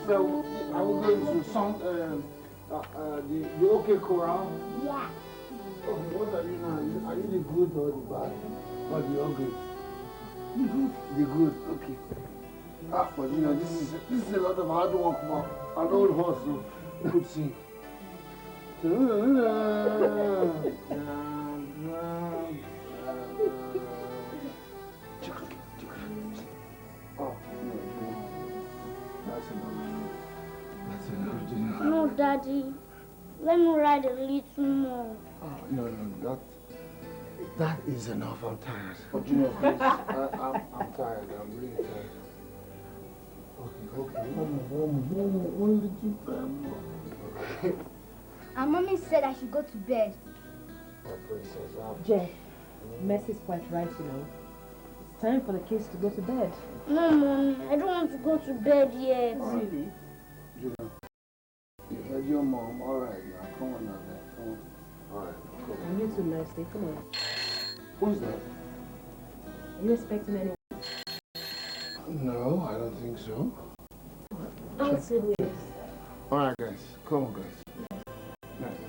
So, are we going to song the OK choral? Yeah. Okay, what are you now? Are you the good or the bad? Or the ugly? The good. The good, okay. Ah, but you know, this is a lot of hard work, man. An old horse, so you could sing. Oh, that's enough. That's enough. No, Daddy. Let me ride a little more. Oh, no, that is enough. I'm tired. But you know, please, I'm tired. I'm really tired. And mommy said I should go to bed. Jeff, Mercy's quite right, you know. It's time for the kids to go to bed. No, mommy, I don't want to go to bed yet. Really? Judah, you heard your mom. All right, now. Come on now, man. Come on. All right, come on. And you too, Mercy. Come on. Who's that? Are you expecting anyone? No, I don't think so. I'll see who is. All right, guys. Come on, guys. Nice.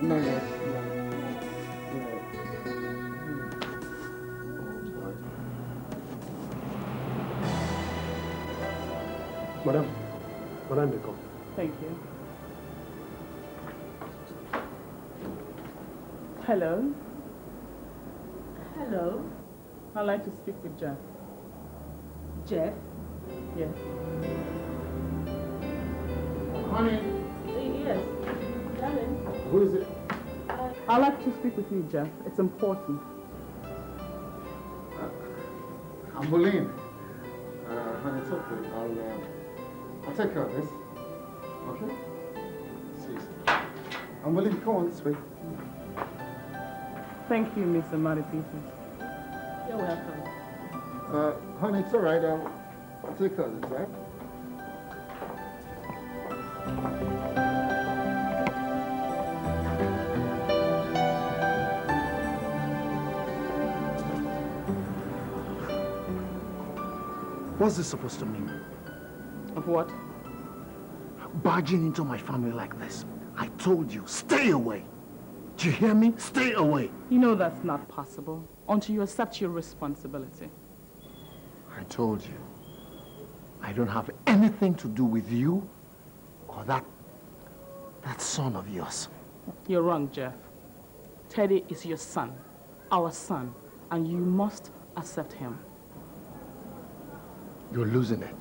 No, guys. Madam, may come. Thank you. Hello. Hello, I'd like to speak with Jeff. Jeff. Yes. Honey, Yes. Darling. who is it? I'd like to speak with you, Jeff. It's important. Ambolin. Honey, it's okay. I'll take care of this. Okay? See you soon. Ambolin, come on this way. Thank you, Mr. Maripitas. You're welcome. Honey, it's all right. I'll take care of this, right? What's this supposed to mean? Of what? Barging into my family like this. I told you, stay away. Do you hear me? Stay away. You know that's not possible until you accept your responsibility. I told you, I don't have anything to do with you or that son of yours. You're wrong, Jeff. Teddy is your son, our son, and you must accept him. You're losing it.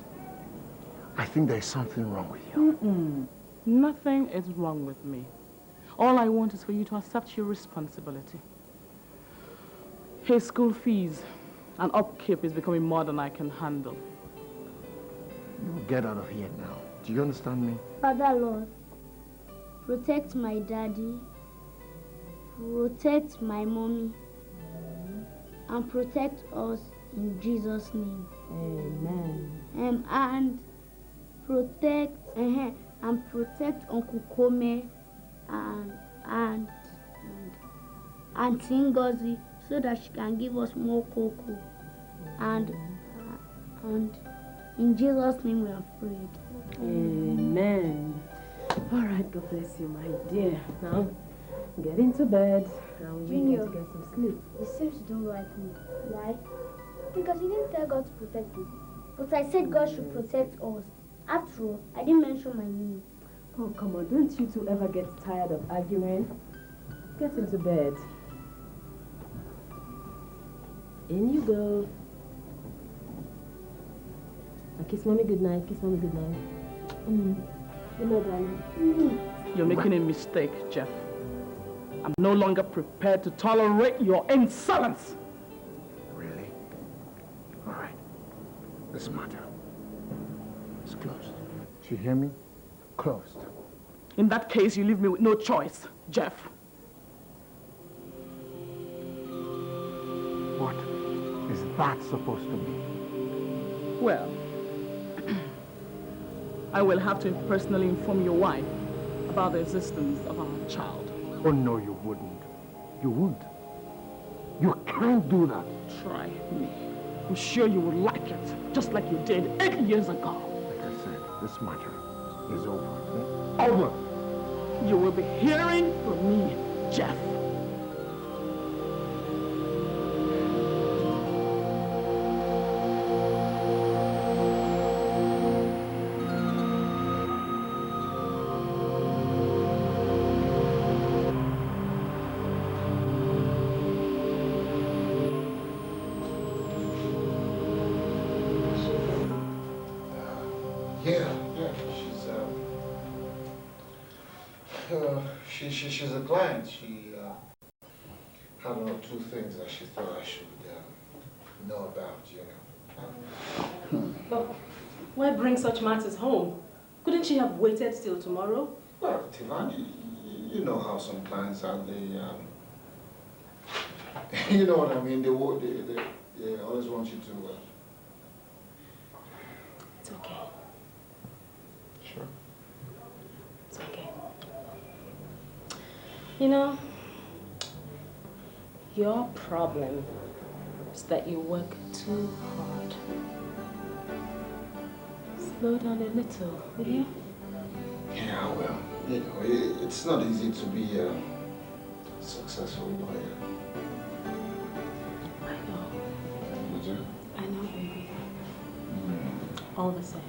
I think there's something wrong with you. Nothing is wrong with me. All I want is for you to accept your responsibility. His school fees and upkeep is becoming more than I can handle. You get out of here now. Do you understand me? Father Lord, protect my daddy, protect my mommy, and protect us in Jesus' name. Amen. And protect Uncle Kome and Auntie Ngozi so that she can give us more cocoa. And in Jesus' name we have prayed. Amen. All right, God bless you, my dear. Now, get into bed and we need to get some sleep. It seems you don't like me. Why? Because you didn't tell God to protect me. But I said God should protect us. After all, I didn't mention my name. Oh, come on. Don't you two ever get tired of arguing? Get into bed. In you go. Now kiss mommy good night. Kiss mommy good night. Good night, darling. You're making a mistake, Jeff. I'm no longer prepared to tolerate your insolence. Really? All right. This matter is closed. Do you hear me? Closed. In that case, you leave me with no choice, Jeff. What is that supposed to mean? Well, I will have to personally inform your wife about the existence of our child. Oh, no, you wouldn't. You won't. You can't do that. Try me. I'm sure you will like it, just like you did 8 years ago. Like I said, this matter is over. Over! You will be hearing from me, Jeff. Yeah, she's She's a client. She had 1 or 2 things that she thought I should know about, you know. But why bring such matters home? Couldn't she have waited till tomorrow? Well, Tivan, you know how some clients are. They, you know what I mean. They always want you to. It's okay. Sure. It's okay. You know, your problem is that you work too hard. Slow down a little, will you? Yeah, well, you know, it's not easy to be a successful lawyer. I know. Would you? I know, baby. All the same.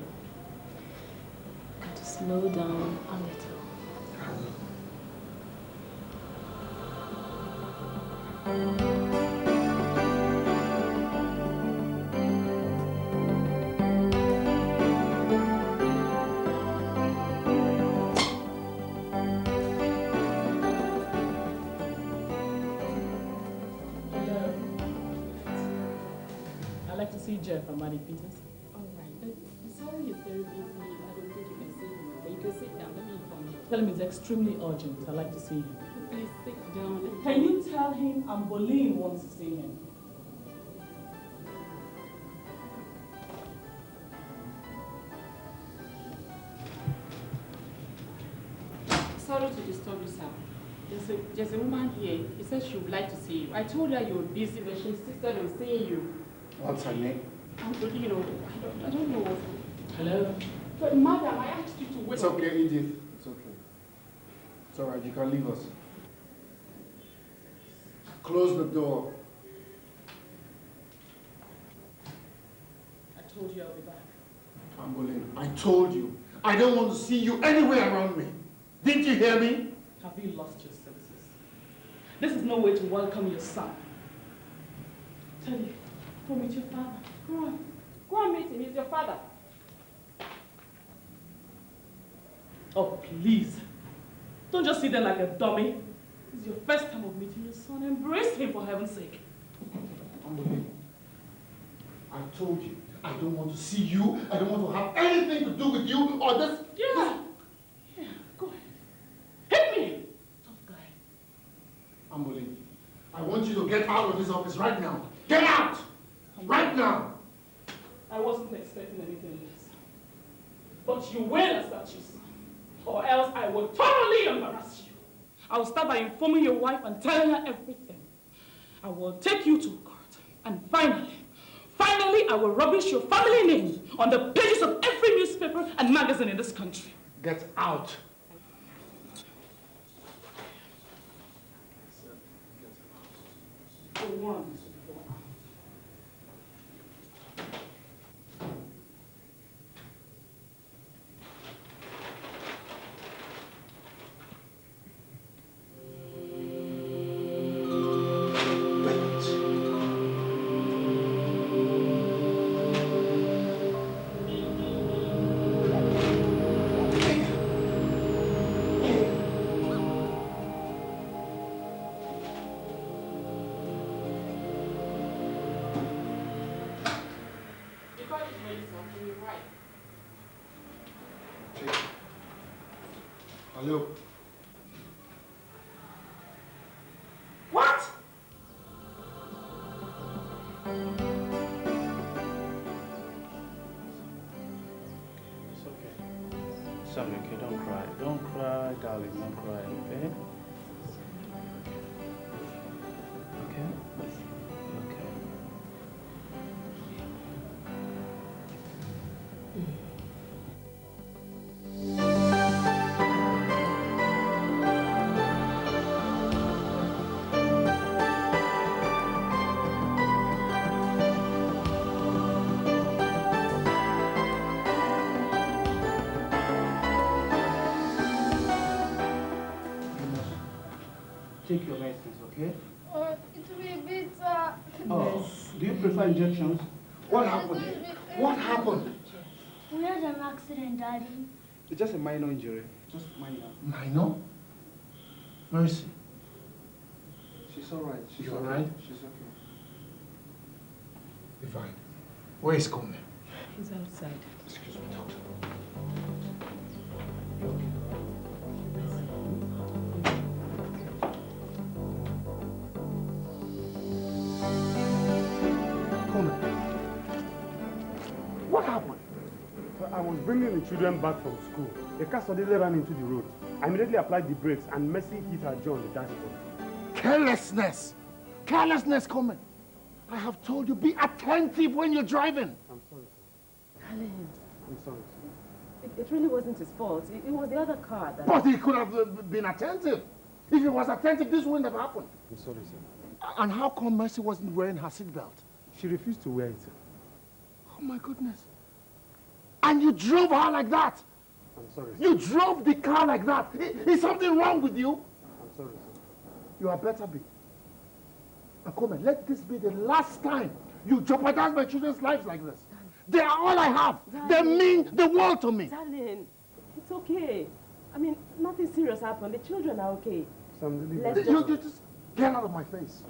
Got to slow down a little. Jeff and Manny Peters. All right, but sorry he's very busy. I don't think you can see him. But you can sit down. Let me inform you. Tell him it's extremely urgent. I'd like to see him. Please sit down. Can you tell him Ambolin wants to see him? Sorry to disturb you, sir. There's a woman here. She said she would like to see you. I told her you were busy, but she insisted on seeing you. What's her name? You know, I don't know what. Hello? But madam, I asked you to wait. It's okay, Edith. It's okay. It's all right. You can leave us. Close the door. I told you I'll be back. Ambolin, I told you. I don't want to see you anywhere around me. Didn't you hear me? Have you lost your senses? This is no way to welcome your son. Tell you, go meet your father. Go on. Go and meet him. He's your father. Oh, please. Don't just sit there like a dummy. This is your first time of meeting your son. Embrace him for heaven's sake. Ambolin, I told you. I don't want to see you. I don't want to have anything to do with you or this. Yeah. Yeah, go ahead. Hit me. Tough guy. Ambolin, I want you to get out of this office right now. Get out! Right now! I wasn't expecting anything less. But you will accept your son. Or else I will thoroughly embarrass you. I will start by informing your wife and telling her everything. I will take you to court. And finally, I will rubbish your family name on the pages of every newspaper and magazine in this country. Get out. Go on. Hello. What? It's okay. It's okay, don't cry. Don't cry, darling, don't cry, okay? Okay? Okay. Take your medicines, okay? It will be bitter. Oh, do you prefer injections? What happened? What happened? We had an accident, Daddy. It's just a minor injury. Just minor. Minor? Mercy. She's all right. She's all right? She's okay. Divine. Where is Kome? He's outside. Excuse me, doctor. What happened? Well, I was bringing the children back from school. The car suddenly ran into the road. I immediately applied the brakes and Mercy hit her jaw on the dashboard. Carelessness! Carelessness, Kome! I have told you, be attentive when you're driving. I'm sorry, sir. Darling, I'm sorry, sir. it really wasn't his fault. It was the other car that... But he could have been attentive. If he was attentive, this wouldn't have happened. I'm sorry, sir. And how come Mercy wasn't wearing her seatbelt? She refused to wear it, sir. Oh my goodness. And you drove her like that? I'm sorry, sir. You drove the car like that? Is something wrong with you? I'm sorry, sir. You are better be. And come on, let this be the last time you jeopardize my children's lives like this. They are all I have. They mean the world to me. Darling, it's okay. I mean, nothing serious happened. The children are okay. So I'm really Let's very You just get out of my face.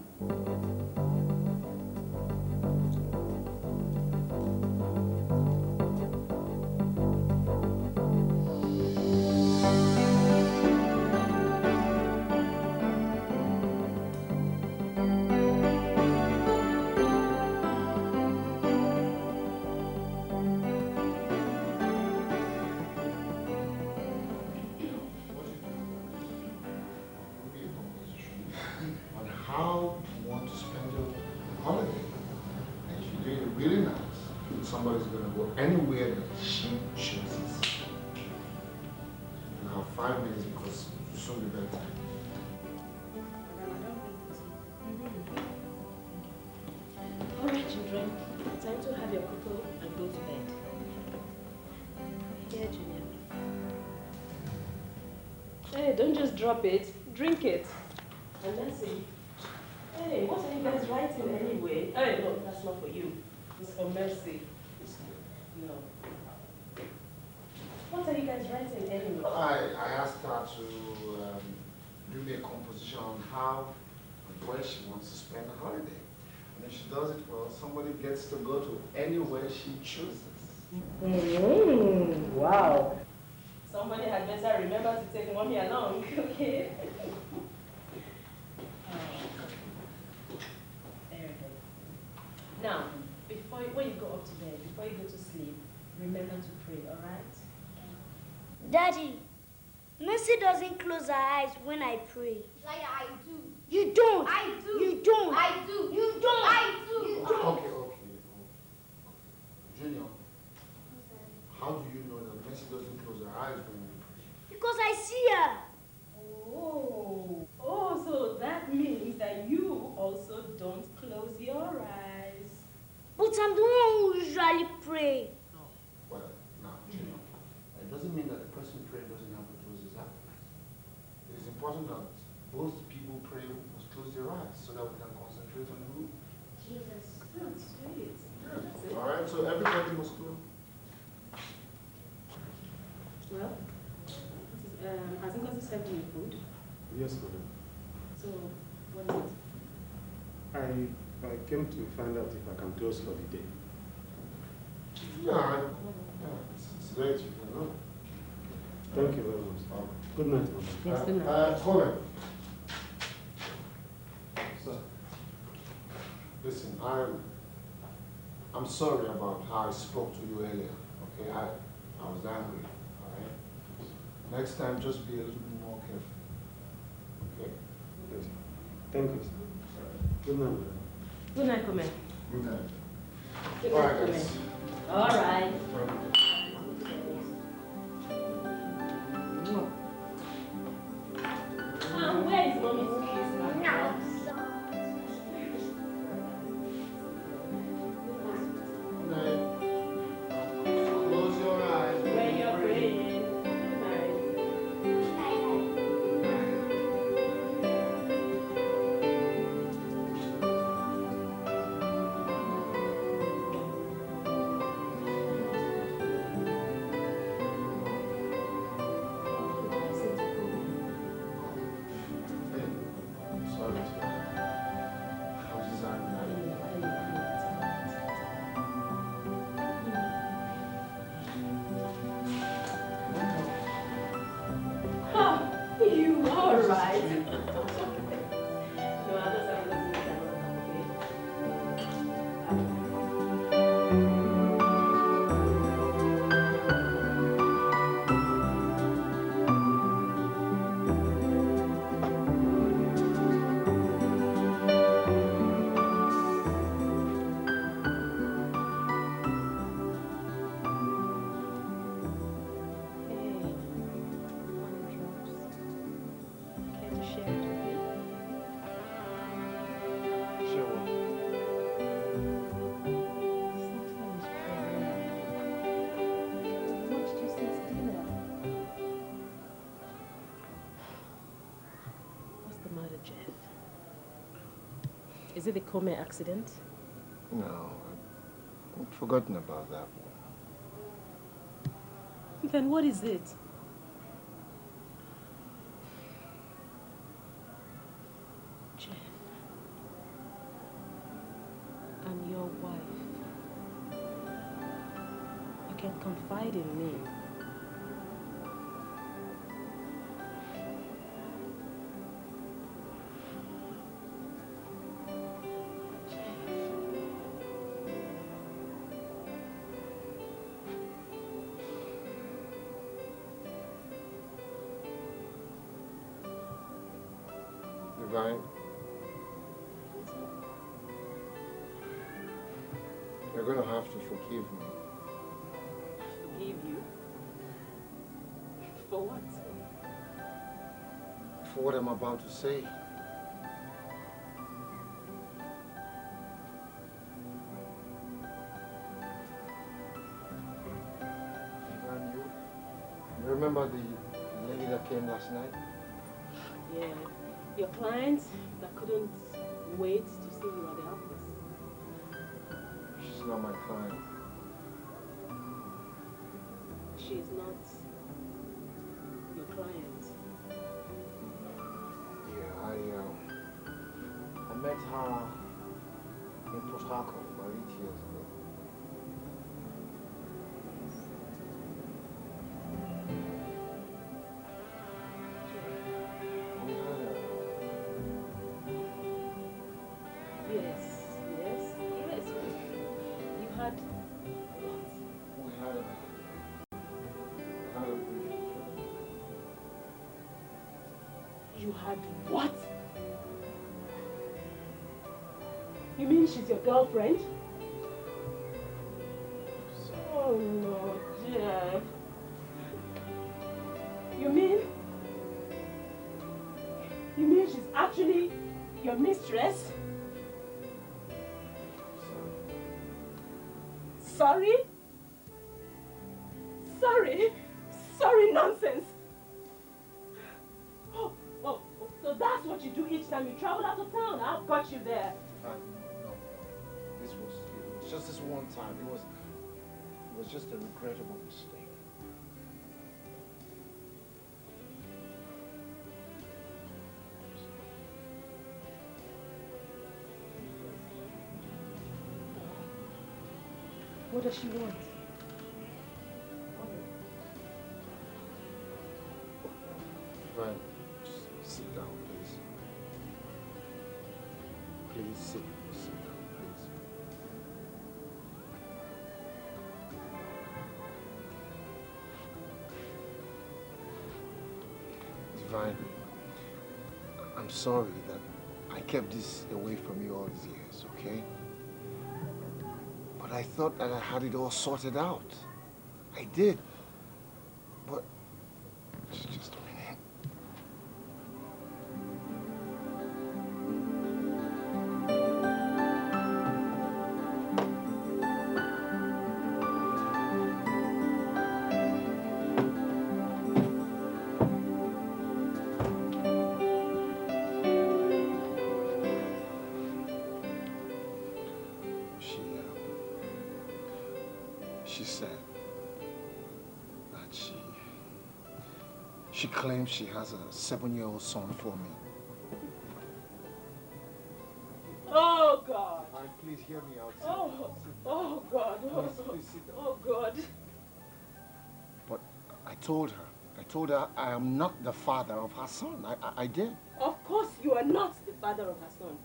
How you want to spend your holiday. And if you're doing it really nice, somebody's going to go anywhere that she chooses. You have 5 minutes because it's soon be bedtime. All right, children. Time to have your cocoa and go to bed. Here, Junior. Hey, don't just drop it. Drink it. And let's see. Hey, what are you guys writing anyway? Hey, no, that's not for you. It's for Mercy. No. What are you guys writing anyway? I asked her to do me a composition on how and where she wants to spend the holiday. And if she does it well, somebody gets to go to anywhere she chooses. Wow. Somebody had better remember to take mommy along, okay? Very good. Now, when you go up to bed, before you go to sleep, remember to pray, all right? Daddy, Mercy doesn't close her eyes when I pray. Liar, I do. You don't. I do. You don't. I do. You don't. I do. You don't. Okay. Junior, how do you know that Mercy doesn't close her eyes when you pray? Because I see her. Oh, so that means that you also don't close your eyes. But I'm the one who usually pray. Well, now, Junior, it doesn't mean that the person praying doesn't have to close his eyes. It is important that both people praying must close their eyes so that we can concentrate on who. Jesus, that's sweet. That's it. All right, so everybody must close. Well, has Ngozi served you food? Yes, madam. So, what is it? I came to find out if I can close for the day. Yeah, it's late, you can know. Thank you very much. Good night, madam. Yes, good night. Colin. Sir, listen, I'm sorry about how I spoke to you earlier, okay? I was angry, all right? Next time, just be a little bit more careful, okay? Yes. Thank you, sir. Good night, madam. Good night, Kome. Good night. Good All night, right, Kome. guys. All right. Where is mommy's Christmas box? Good night. Close your eyes. When you're praying. Good night. share it with me? Sure. Something is troubling me. I've watched you since dinner. What's the matter, Jeff? Is it the Come accident? No, I've forgotten about that one. Then what is it? Jeff, I'm your wife. You can confide in me. Divine, you're going to have to forgive me. Forgive you? For what? For what I'm about to say. Divine, you remember the lady that came last night? Yeah. Your client that couldn't wait to see you at the office. She's not my client. She is not your client. Yeah, I met her in Port Harcourt about 8 years ago. We had a Yes. You had what? We had a brief. You had what? You mean she's your girlfriend? Oh no, Jeff. You mean she's actually your mistress? Sorry? Sorry nonsense. Oh, so that's what you do each time you travel out of town. I've got you there. No. It was just this one time. It was just a regrettable mistake. What does she want? Right. Just sit down, please. Please sit down, please. Divine, I'm sorry that I kept this away from you all these years, okay? But I thought that I had it all sorted out. I did. But just a minute. She said that she claims she has a 7-year-old son for me. Oh God! Please hear me out. Oh God! Please sit down. Oh God! But I told her I am not the father of her son. I did. Of course you are not the father of her son.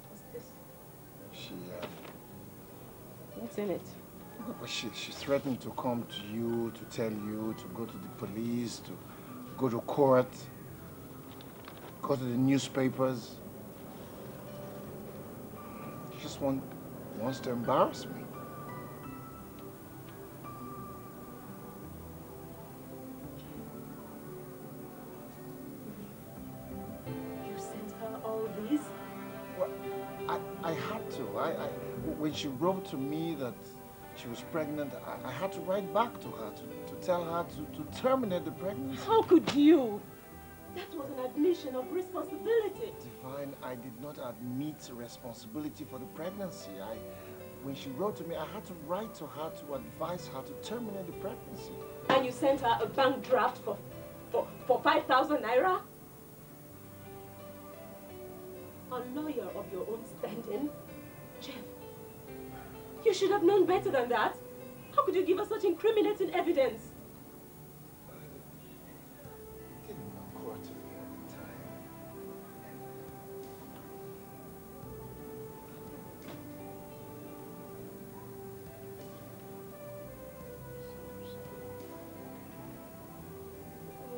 What's this? What's in it? Well, she threatened to come to you, to tell you, to go to the police, to go to court, go to the newspapers. She just wants to embarrass me. I had to. When she wrote to me that she was pregnant, I had to write back to her to tell her to terminate the pregnancy. How could you? That was an admission of responsibility. Divine, I did not admit responsibility for the pregnancy. When she wrote to me, I had to write to her to advise her to terminate the pregnancy. And you sent her a bank draft for 5,000 naira? A lawyer of your own standing? Jeff, you should have known better than that. How could you give us such incriminating evidence? It didn't occur to me at the time.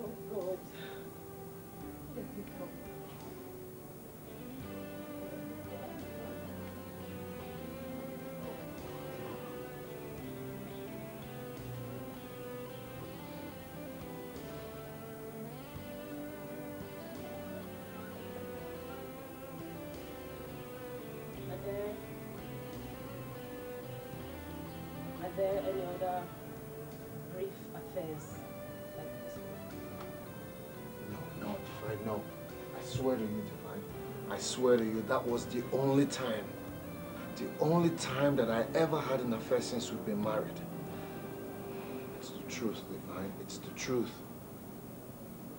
Oh, God. Let me go. Are there any other brief affairs like this one? No, Divine, no. I swear to you, Divine. I swear to you, that was the only time that I ever had an affair since we've been married. It's the truth, Divine. It's the truth.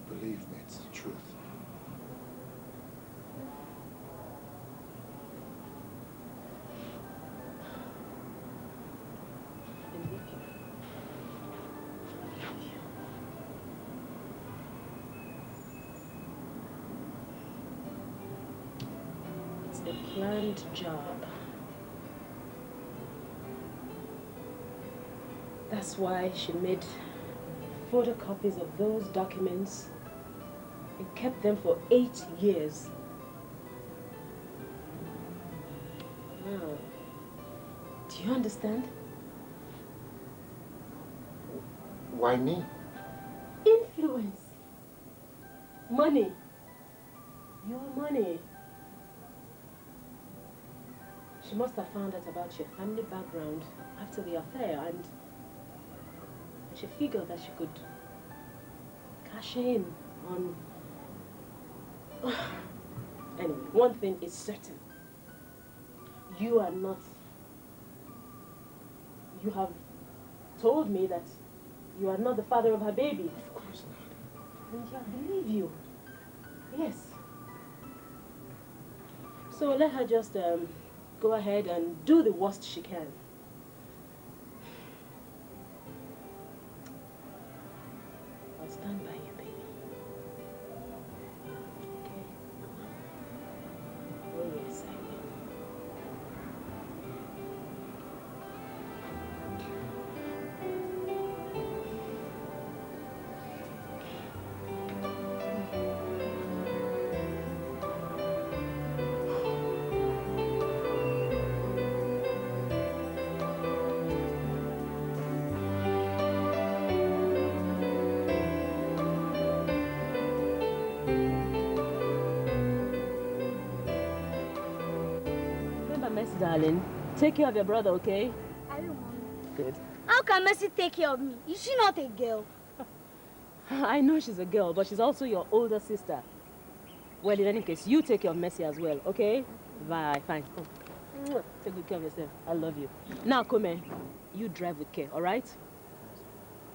Believe me, it's the truth. It's a planned job. That's why she made photocopies of those documents and kept them for 8 years. Now, do you understand? Why me? Influence. Money. Your money. She must have found out about your family background after the affair, and she figured that she could cash in on... Anyway, one thing is certain. You are not... You have told me that you are not the father of her baby. Of course not. And I believe you. Yes. So let her just go ahead and do the worst she can. I'll stand by you, baby. Okay? Oh, yes, I will. Darling, take care of your brother, okay? I will, Mommy. Good. How can Mercy take care of me? Is she not a girl? I know she's a girl, but she's also your older sister. Well, in any case, you take care of Mercy as well, okay? Bye, fine. Come. Take good care of yourself. I love you. Now, come here. You drive with care, all right?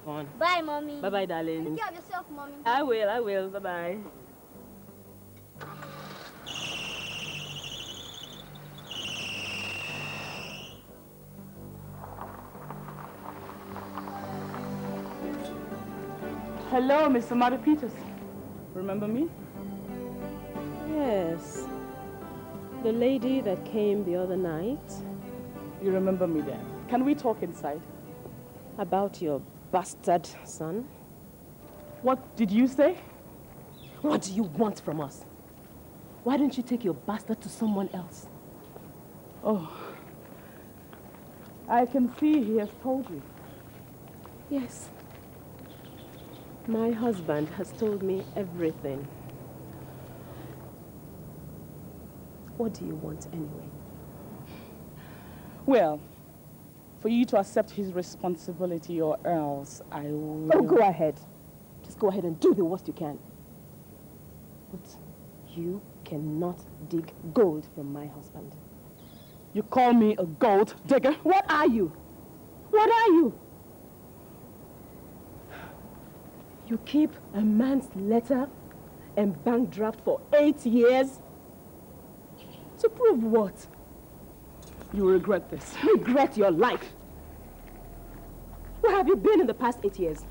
Go on. Bye, Mommy. Bye-bye, darling. Take care of yourself, Mommy. I will. Bye-bye. Hello, Mr. Mary Peters. Remember me? Yes. The lady that came the other night. You remember me then. Can we talk inside? About your bastard son. What did you say? What do you want from us? Why don't you take your bastard to someone else? Oh. I can see he has told you. Yes. My husband has told me everything. What do you want anyway? Well, for you to accept his responsibility or else I will... Oh, go ahead. Just go ahead and do the worst you can. But you cannot dig gold from my husband. You call me a gold digger? What are you? What are you? You keep a man's letter and bank draft for 8 years? To prove what? You regret this. Regret your life. Where have you been in the past 8 years?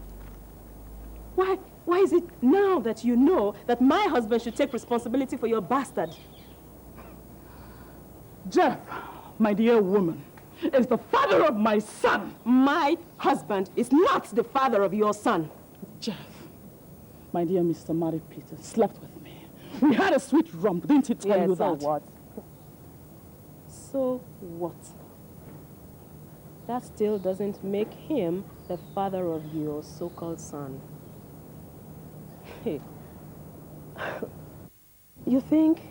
Why is it now that you know that my husband should take responsibility for your bastard? Jeff, my dear woman, is the father of my son. My husband is not the father of your son. Jeff, my dear Mr. Mary Peter, slept with me. We had a sweet romp, didn't he tell you that? So what? So what? That still doesn't make him the father of your so-called son. Hey, you think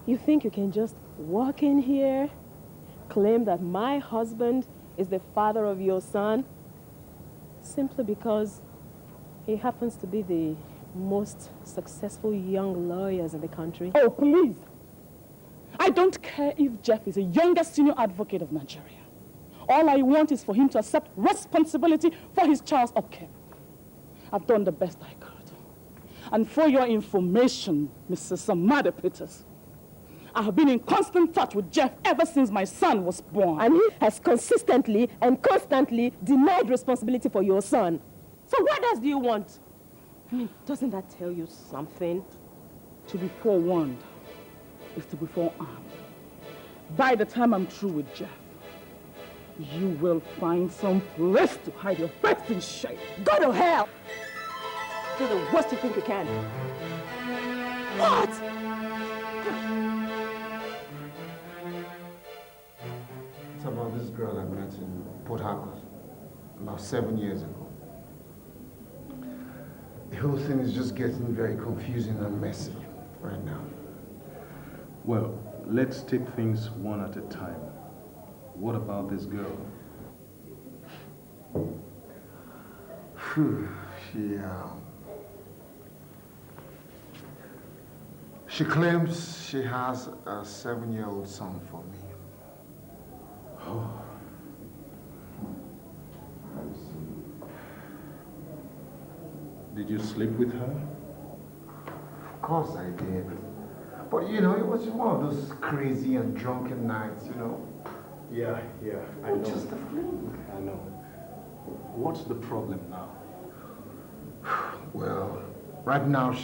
you can just walk in here, claim that my husband is the father of your son, simply because he happens to be the most successful young lawyers in the country? Oh, please. I don't care if Jeff is the youngest senior advocate of Nigeria. All I want is for him to accept responsibility for his child's upkeep. I've done the best I could. And for your information, Mrs. Amade Peters, I have been in constant touch with Jeff ever since my son was born. And he has consistently and constantly denied responsibility for your son. So what else do you want? I mean, doesn't that tell you something? To be forewarned is to be forearmed. By the time I'm through with Jeff, you will find some place to hide your face in shame. Go to hell! Do the worst you think you can. What? It's about this girl I met in Port Harcourt about 7 years ago. The whole thing is just getting very confusing and messy right now. Well, let's take things one at a time. What about this girl? She claims she has a 7-year-old son for me. Oh. Did you sleep with her? Of course I did. But you know, it was one of those crazy and drunken nights, you know. Yeah, I know. Just a fling. I know. What's the problem now? Well, right now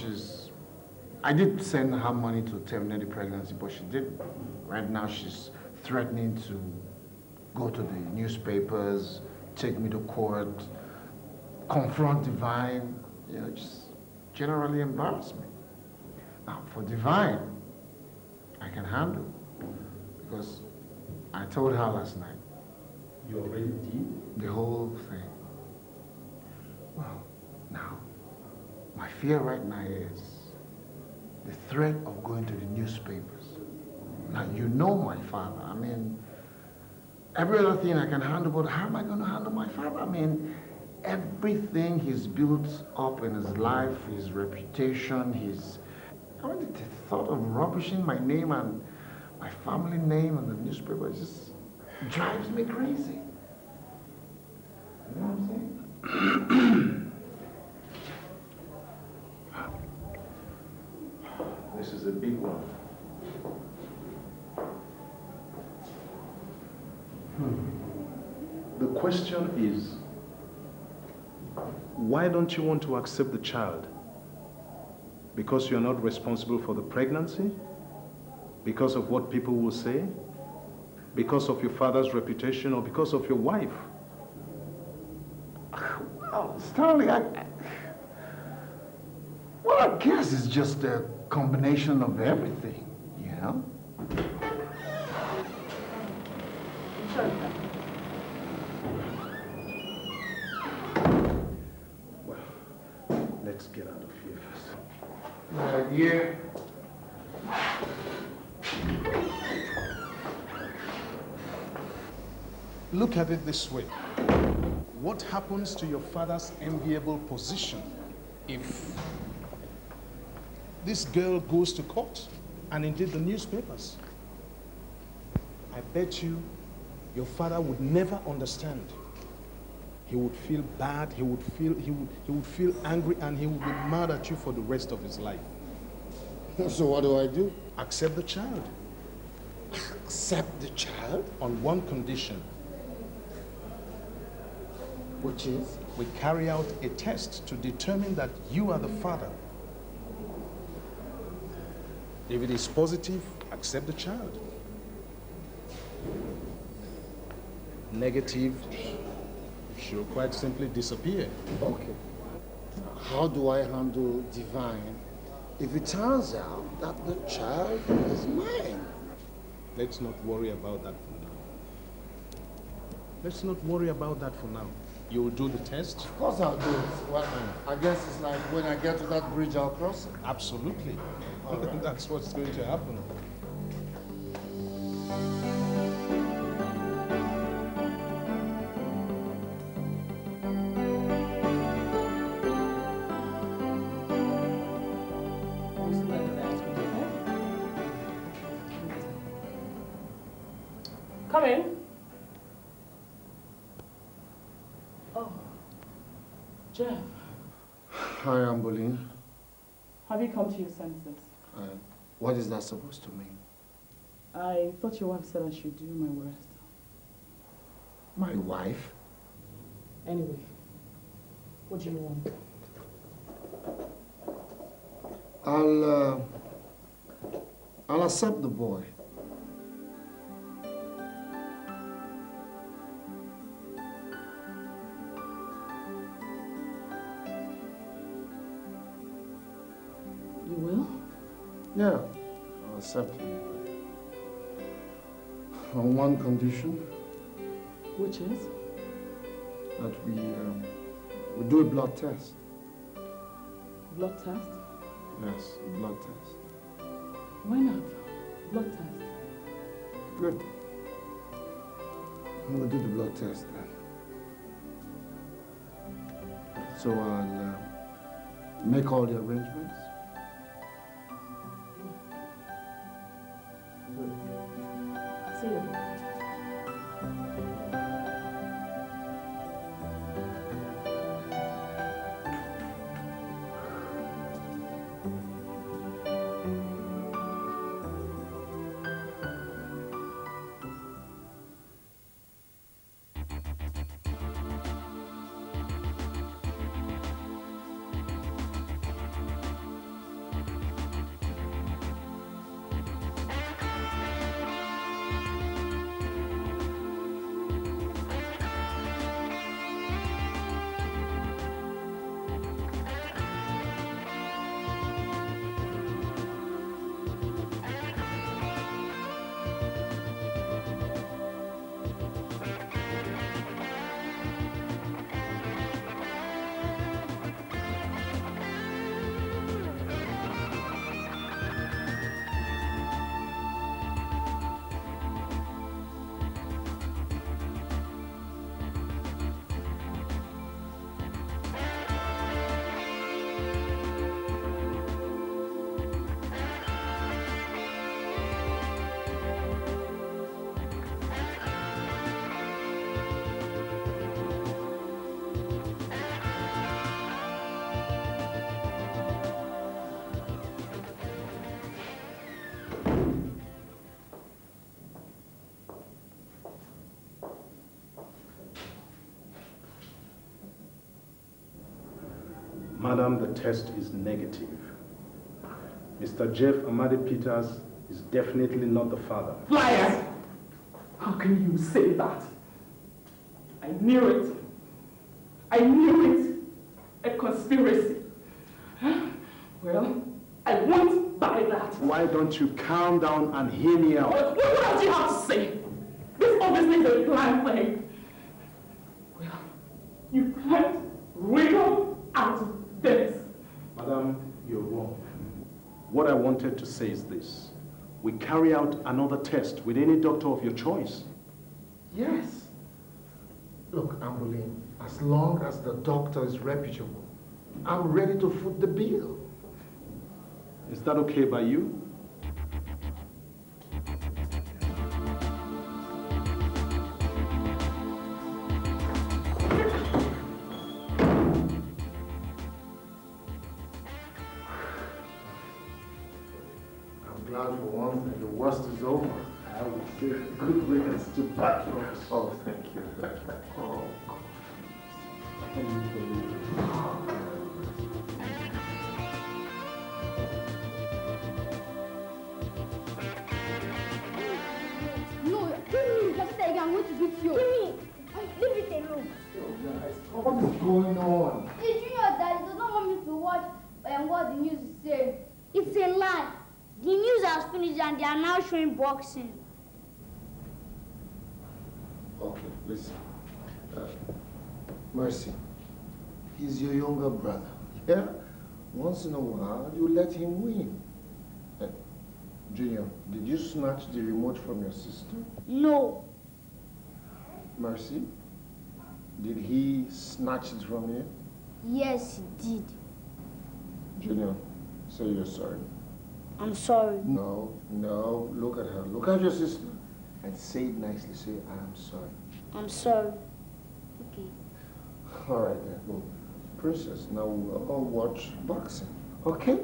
I did send her money to terminate the pregnancy, but she didn't. Right now she's threatening to go to the newspapers, take me to court, confront Divine, you know, just generally embarrass me. Now, for Divine, I can handle, because I told her last night. You already did? The whole thing. Well, now, my fear right now is the threat of going to the newspapers. Now, you know my father. I mean, every other thing I can handle, but how am I going to handle my father? I mean, everything he's built up in his life, his reputation, I mean, the thought of rubbishing my name and my family name in the newspaper just drives me crazy. You know what I'm saying? This is a big one. The question is, why don't you want to accept the child? Because you're not responsible for the pregnancy? Because of what people will say? Because of your father's reputation, or because of your wife? Well, Stanley, I guess it's just a combination of everything, you know? Well, let's get out of here first. My dear. Look at it this way. What happens to your father's enviable position if this girl goes to court and indeed the newspapers? I bet you your father would never understand. He would feel bad, he would feel angry, and he would be mad at you for the rest of his life. So what do I do? Accept the child. Accept the child? On one condition. Which is? We carry out a test to determine that you are the father. If it is positive, accept the child. Negative, she'll quite simply disappear. Okay. How do I handle Divine if it turns out that the child is mine? Let's not worry about that for now. Let's not worry about that for now. You'll do the test? Of course I'll do it. Well, I guess it's like when I get to that bridge, I'll cross it. Absolutely. All right. That's what's going to happen. Come in. Oh, Jeff, Hi, Ambolin. have you come to your senses? What is that supposed to mean? I thought your wife said I should do my worst. My wife? Anyway, what do you want? I'll accept the boy. You will? Yeah, I'll accept him. On one condition, Which is? that we do a blood test. Blood test? Yes, a blood test. Why not? Blood test. Good. We'll do the blood test then. So I'll make all the arrangements. See you. Madam, the test is negative. Mr. Jeff Amadi Peters is definitely not the father. Liar! How can you say that? I knew it. I knew it. A conspiracy. Huh? Well, I won't buy that. Why don't you calm down and hear me out? What else do you have to say? This obviously is a planned thing. Well, you can't wriggle out of this. Madam, you're wrong. What I wanted to say is this. We carry out another test with any doctor of your choice. Yes, Look, Ambolin, as long as the doctor is reputable, I'm ready to foot the bill. Is that okay by you? I'm glad for once that the worst is over. I would say good riddance to bad folks. Oh, thank you. Oh, God. No, give me. I'm going to beat you. Leave it alone. What is going on? The junior daddy does not want me to watch what the news is saying. It's a lie. The news has finished and they are now showing boxing. Okay, listen. Mercy, he's your younger brother. Yeah? Once in a while, you let him win. Junior, did you snatch the remote from your sister? No. Mercy, did he snatch it from you? Yes, he did. Junior, say you're sorry. I'm sorry. No, look at her. Look at your sister. And say it nicely. Say, I'm sorry. I'm sorry. Okay. All right, then. Well, Princess, now we'll all watch boxing. Okay?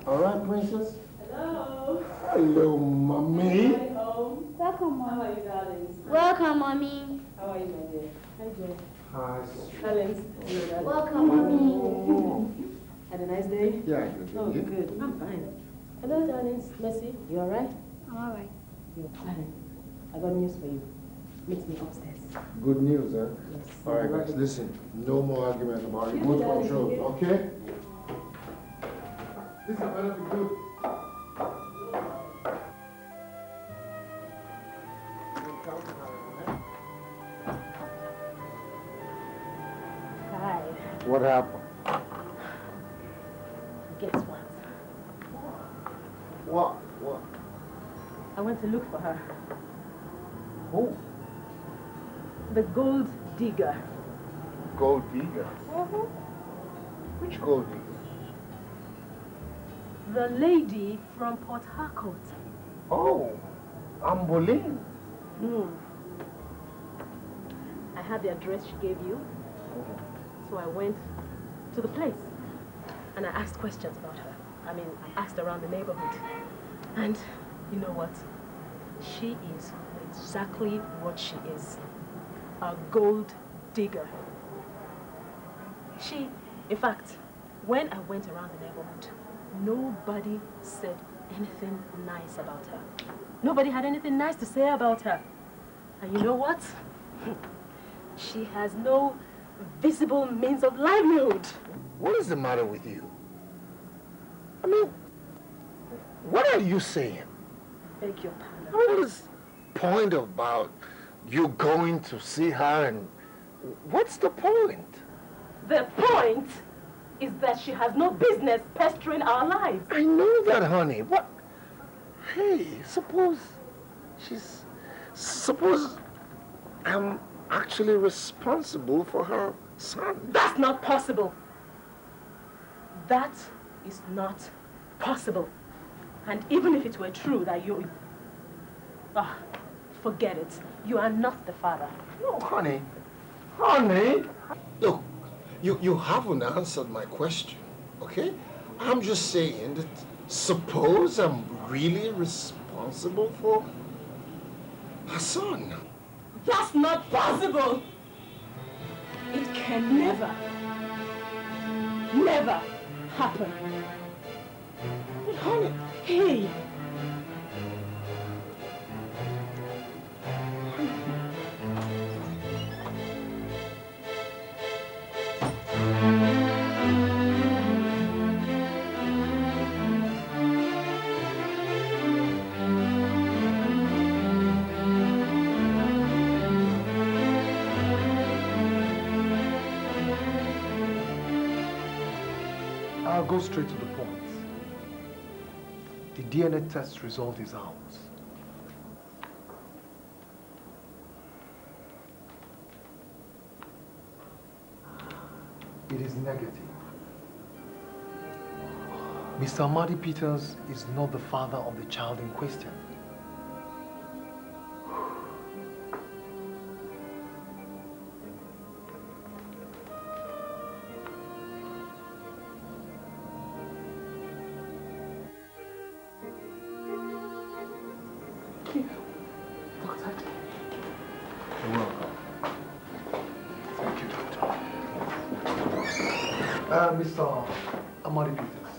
All right, Princess? Hello. Hello, Mommy. Hi, home. Welcome, Mom. How are you, darlings? Welcome, Mommy. How are you, my dear? Hi, Joe. Hi. Darlings. Hello, darling. Welcome, Mommy. Oh. Had a nice day? Yeah, good. Oh, good. I'm fine. Hello, darlings. Mercy, you all right? I'm all right. You're fine. I got news for you. Meet me upstairs. Good news, huh? Yes. All right, guys, listen. No more argument about remote control, okay? This is better be good. Hi. What happened? Guess what? What? I went to look for her. Who? The gold digger. Gold digger. Which gold digger? The lady from Port Harcourt. Oh, Ambolin. I had the address she gave you. So I went to the place and I asked questions about her. I mean, I asked around the neighborhood. And you know what? She is exactly what she is. A gold digger. In fact, when I went around the neighborhood, nobody said anything nice about her. Nobody had anything nice to say about her. And you know what? She has no visible means of livelihood. What is the matter with you? I mean, what are you saying? Beg your pardon. I mean, what is the point about you going to see her and what's the point? The point is that she has no business pestering our lives. I know that, honey. What? Hey, suppose I'm actually responsible for her son. That's not possible. That is not possible. And even if it were true that forget it. You are not the father. No, honey. Look, you haven't answered my question, okay? I'm just saying that suppose I'm really responsible for her son. That's not possible. It can never happen. But honey, Hey. I'll go straight to the point. The DNA test result is out. It is negative. Mr. Amadi Peters is not the father of the child in question. Mr. Amadi Peters,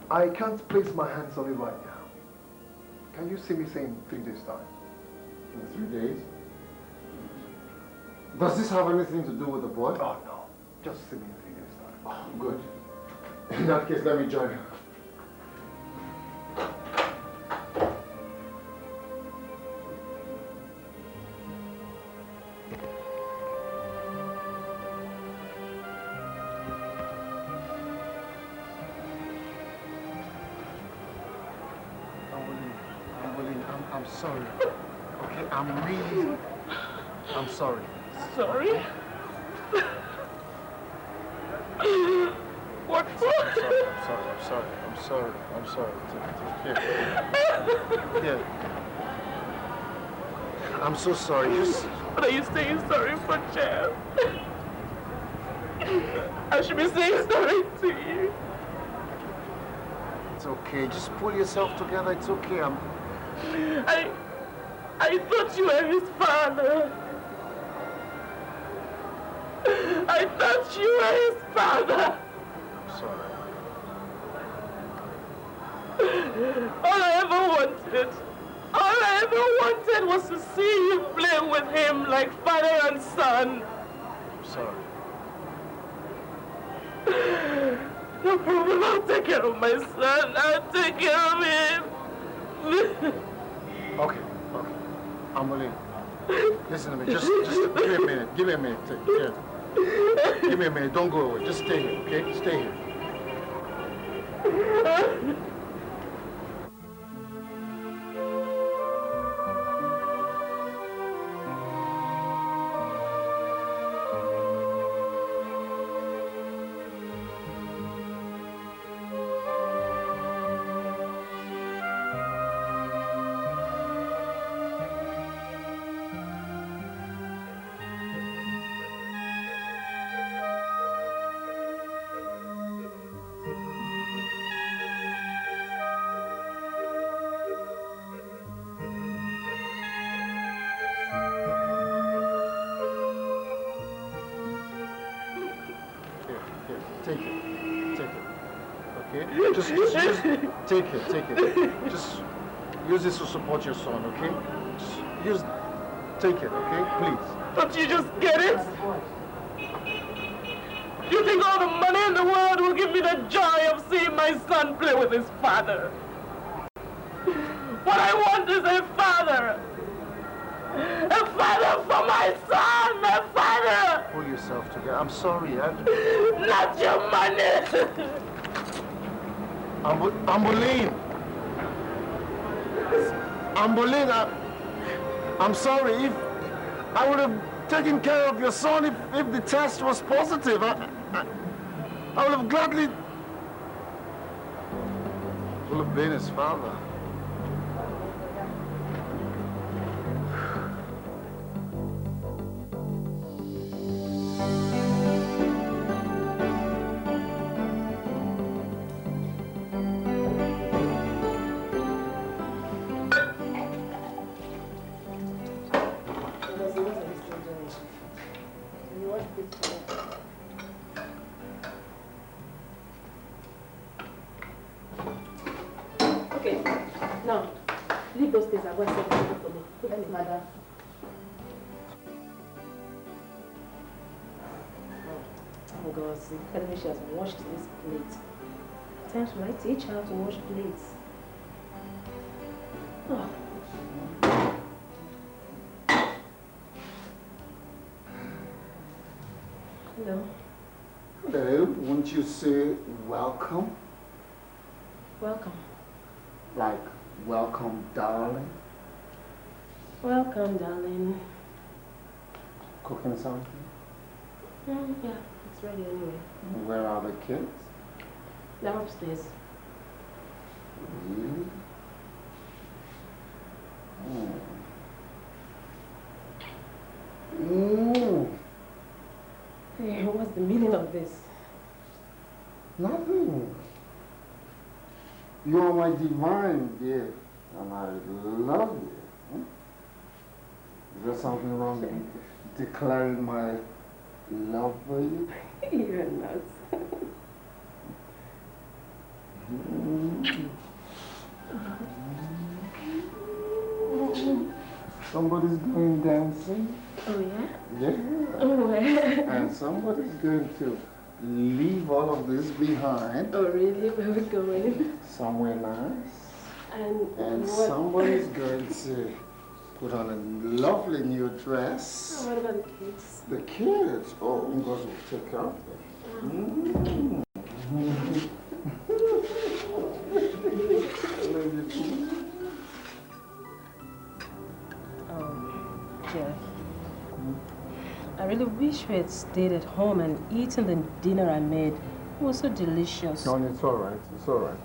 I can't place my hands on it right now. Can you see me say in 3 days' time? In 3 days? Does this have anything to do with the boy? Oh, no. Just see me in 3 days' time. Oh, good. In that case, let me join you. I'm sorry. Okay, I'm sorry. Sorry? What? I'm sorry. Here. I'm so sorry. What are you saying sorry for, Jeff? I should be saying sorry to you. It's okay. Just pull yourself together. It's okay. I thought you were his father. I thought you were his father. I'm sorry. All I ever wanted was to see you play with him like father and son. I'm sorry. No problem, I'll take care of my son. I'll take care of him. Okay. Ambolin, listen to me. Just give me a minute. Give me a minute. Give me a minute. Don't go away. Just stay here, okay? Stay here. Take it. Okay? Just take it. Just use this to support your son, okay? Take it, okay? Please. Don't you just get it? You think all the money in the world will give me the joy of seeing my son play with his father? What I want is a father. A father for my son! A father! Pull yourself together. I'm sorry. Not your money! Ambolin! I'm sorry. If I would have taken care of your son if the test was positive. I would have gladly been his father. Okay, now, leave those things. I'm going to set them for me. Yes, madam. Oh God, see, telling me she has washed this plate. Time should I teach her to wash plates? Oh. Hello. Hello, won't you say welcome? Welcome. Like, welcome, darling? Welcome, darling. Cooking something? Yeah, it's It's ready anyway. Where are the kids? They're upstairs. Really? Hey, what's the meaning of this? Nothing. You are my divine gift, and I love you. Is there something wrong in declaring my love for you? You're nuts. Somebody's going dancing. Oh, yeah? Yeah. Oh, where? And somebody's going to leave all of this behind. Oh, really? Where are we going? Somewhere nice. And And somebody's going to put on a lovely new dress. Oh, what about the kids? The kids? Oh, because we'll take care of them. Oh, Jeff. I really wish we had stayed at home and eaten the dinner I made. It was so delicious. No, it's all right. It's all right.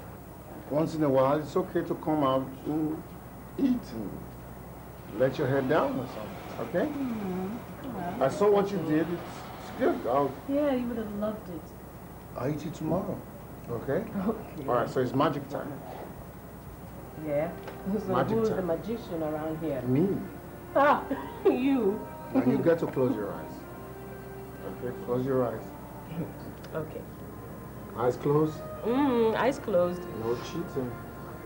Once in a while, it's okay to come out and eat and let your head down or something, okay? Well, I saw what you did. It's good. yeah, you would have loved it. I'll eat it tomorrow, okay? Okay. All right, so it's magic time. Yeah? So Magic who's time. the magician around here? Me. Ah, you. And you get to close your eyes. Okay, close your eyes. Okay. Eyes closed. Eyes closed. No cheating.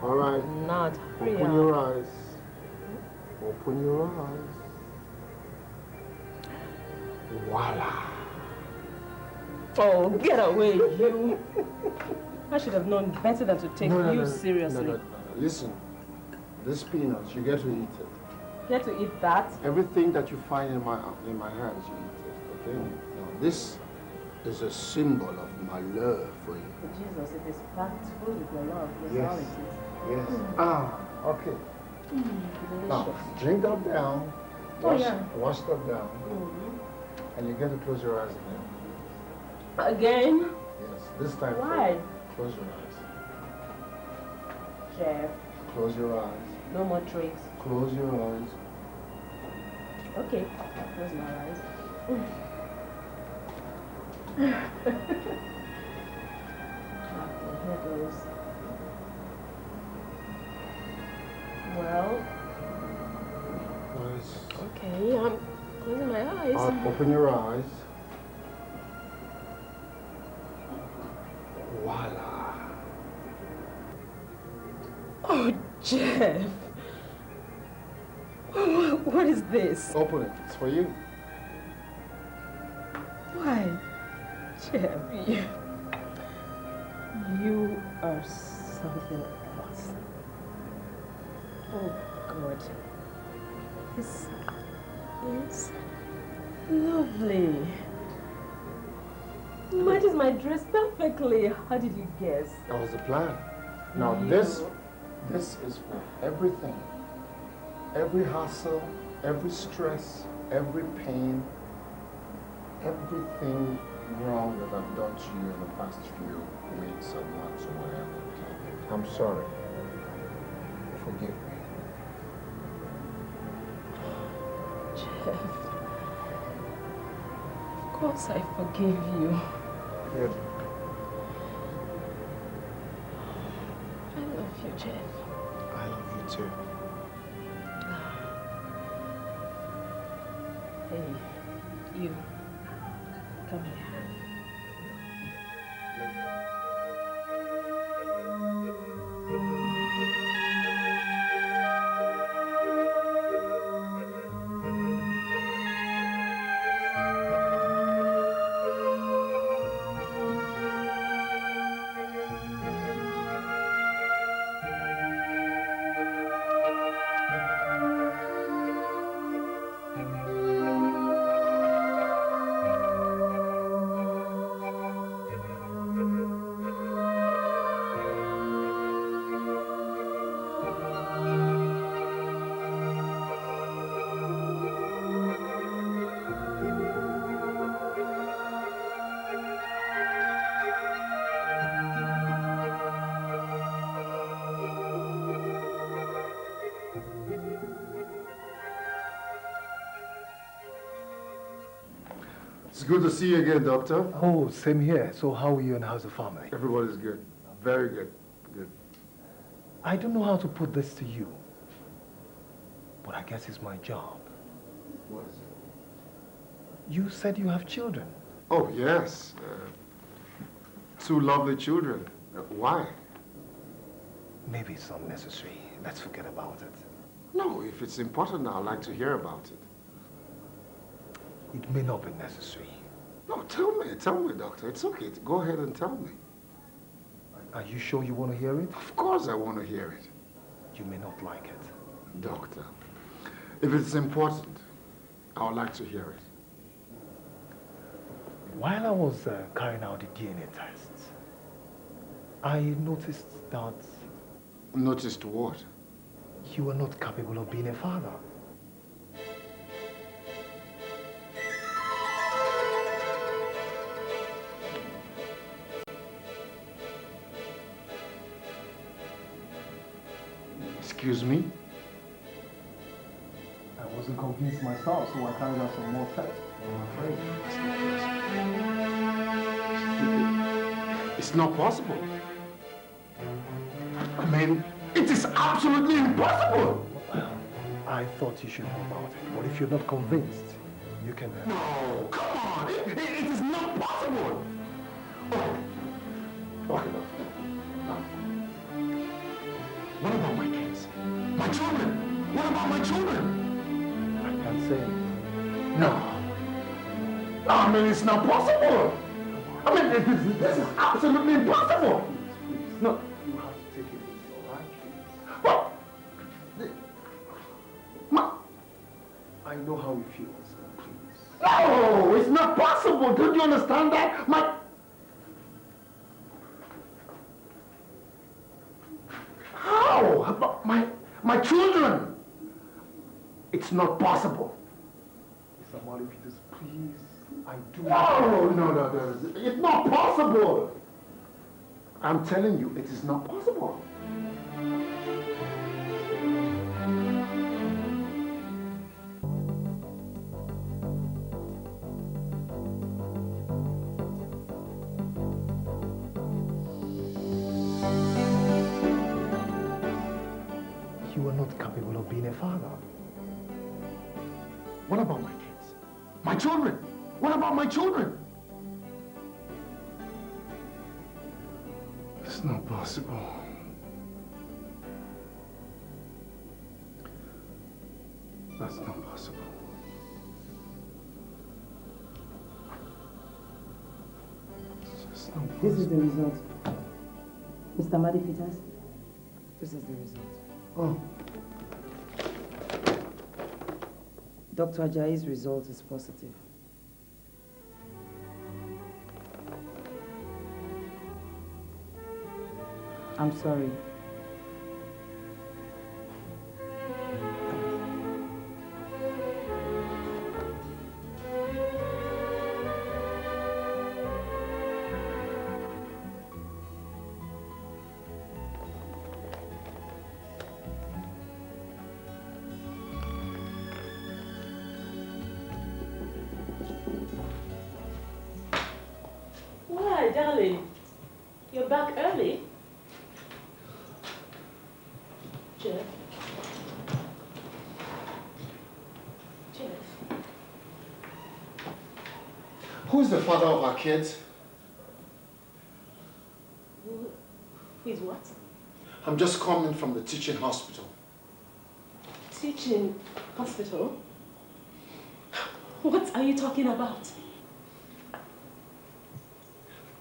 All right. Not Open real. your eyes. Open your eyes. Voila. Oh, get away, you. I should have known better than to take you seriously. No. Listen, this peanuts, you get to eat it. Get to eat that? Everything that you find in my hands, you eat it, okay? Now, this is a symbol of my love for you. Jesus, it is packed full with your love. That's Yes. all it is. Yes. Okay. Now, Delicious. drink that down. Oh, yeah. Wash that down. And you get to close your eyes again. Again? Yes, this time. Why? Close your eyes. Jeff, Close your eyes. no more tricks. Close your eyes. Okay, I'll close my eyes. Okay, here goes. Well, Eyes. okay, I'm closing my eyes. Open your eyes. Voila. Oh, Jeff. What is this? Open it. It's for you. Why? Jeff, you are something else. Oh, God. This is lovely. Matches my dress perfectly. How did you guess? That was the plan. Now this is for everything. Every hassle, every stress, every pain, everything wrong that I've done to you in the past few weeks or months or whatever. I'm sorry. Forgive me. Jeff. Of course I forgive you. Good. I love you, Jeff. I love you too. Hey, you. Come here. It's good to see you again, Doctor. Oh, same here. So how are you and how's the family? Everybody's good. Very good. Good. I don't know how to put this to you, but I guess it's my job. What is it? You said you have children. Oh, yes. 2 lovely children. Why? Maybe it's unnecessary. Let's forget about it. No, if it's important, I'd like to hear about it. It may not be necessary. No, tell me, Doctor. It's okay. Go ahead and tell me. Are you sure you want to hear it? Of course I want to hear it. You may not like it. Doctor, if it's important, I would like to hear it. While I was carrying out the DNA tests, I noticed that Noticed what? you were not capable of being a father. Excuse me? I wasn't convinced myself, so I carried out some more tests. It's not possible. I mean, it is absolutely impossible. Well, I thought you should know about it, but if you're not convinced, you can... No, come on. It is not possible. Oh. Okay, Doctor. What about my kids? My children? What about my children? I can't say. No. I mean, it's not possible. I mean, this is absolutely impossible. No. You have to take it easy, all right? What? I know how you feel, so please. No, it's not possible. Don't you understand that? How? About my children? It's not possible. Mr. Mali Peters, please. I do. No. It's not possible. I'm telling you, it is not possible. You are not capable of being a father. What about my kids? My children? What about my children? It's not possible. That's not possible. It's just not possible. This is the result. Mr. Madi Peters, this is the result. Oh. Dr. Ajayi's result is positive. I'm sorry. Why, darling? You're back early. Jeff. Who's the father of our kids? Who is what? I'm just coming from the teaching hospital. Teaching hospital? What are you talking about?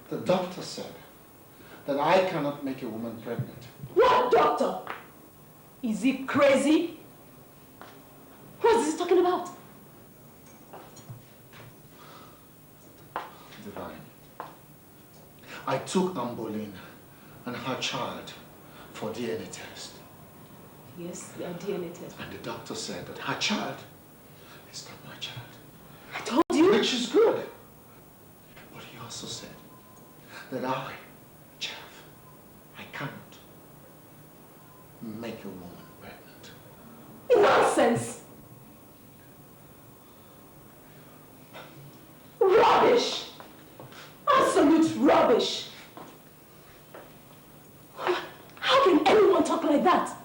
The doctor said that I cannot make a woman pregnant. What doctor? Is he crazy? What is he talking about? Divine, I took Ambolin and her child for DNA test. Yes, they are DNA test. And the doctor said that her child is not my child. I told you. Which is good. But he also said that Jeff, I cannot make a woman pregnant. Nonsense! What? Rubbish! Absolute rubbish! How can anyone talk like that?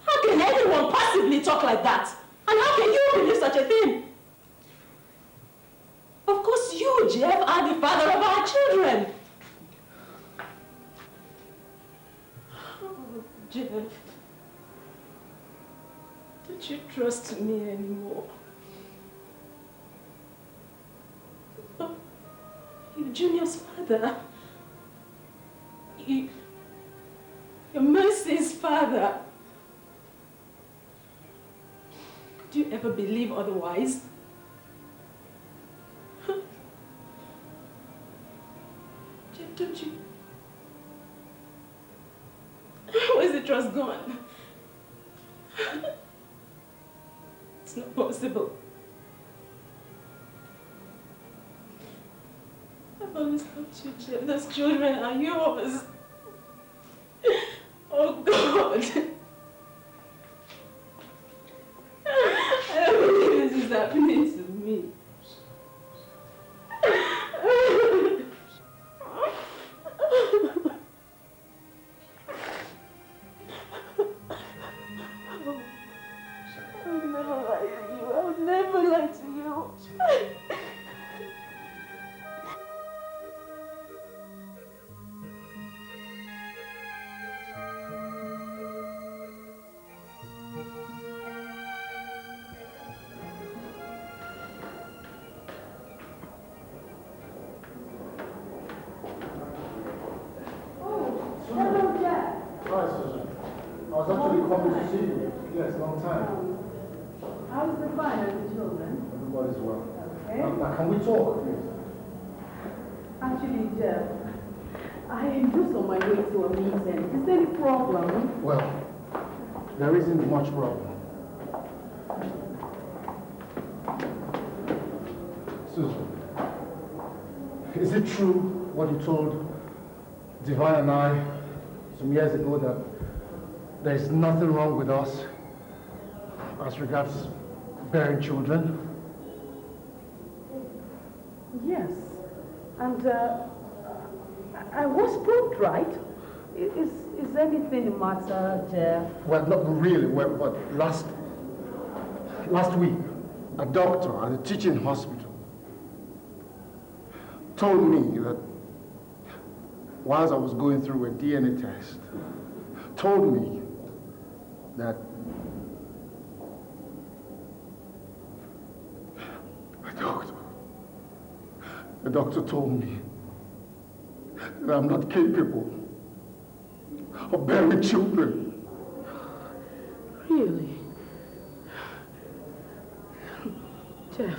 How can anyone possibly talk like that? And how can you believe such a thing? Of course you, Jeff, are the father of our children. Oh, Jeff, don't you trust me anymore? Oh, you're Junior's father. You're Mercy's father. Do you ever believe otherwise? Jeff, don't you? Where's the trust gone? It's not possible. I've always loved you, Jeff. Those children are yours. Oh, God. I don't believe this is happening to me. I'll never lie to you. I'll never lie to you. Hi, Susan. I was actually coming to see you. Yes, long time. How's the fine of the children? Everybody's well. Okay. Now, can we talk, please? Actually, Jeff, I am just on my way to a meeting. Is there any problem? Well, there isn't much problem. Susan, is it true what you told Divine and I some years ago that there's nothing wrong with us as regards bearing children? Yes. And I was proved right. Is anything the matter, Jeff? Well, not really. Well, but last week, a doctor at a teaching hospital told me that whilst I was going through a DNA test, told me that the doctor told me that I'm not capable of bearing children. Really? Jeff,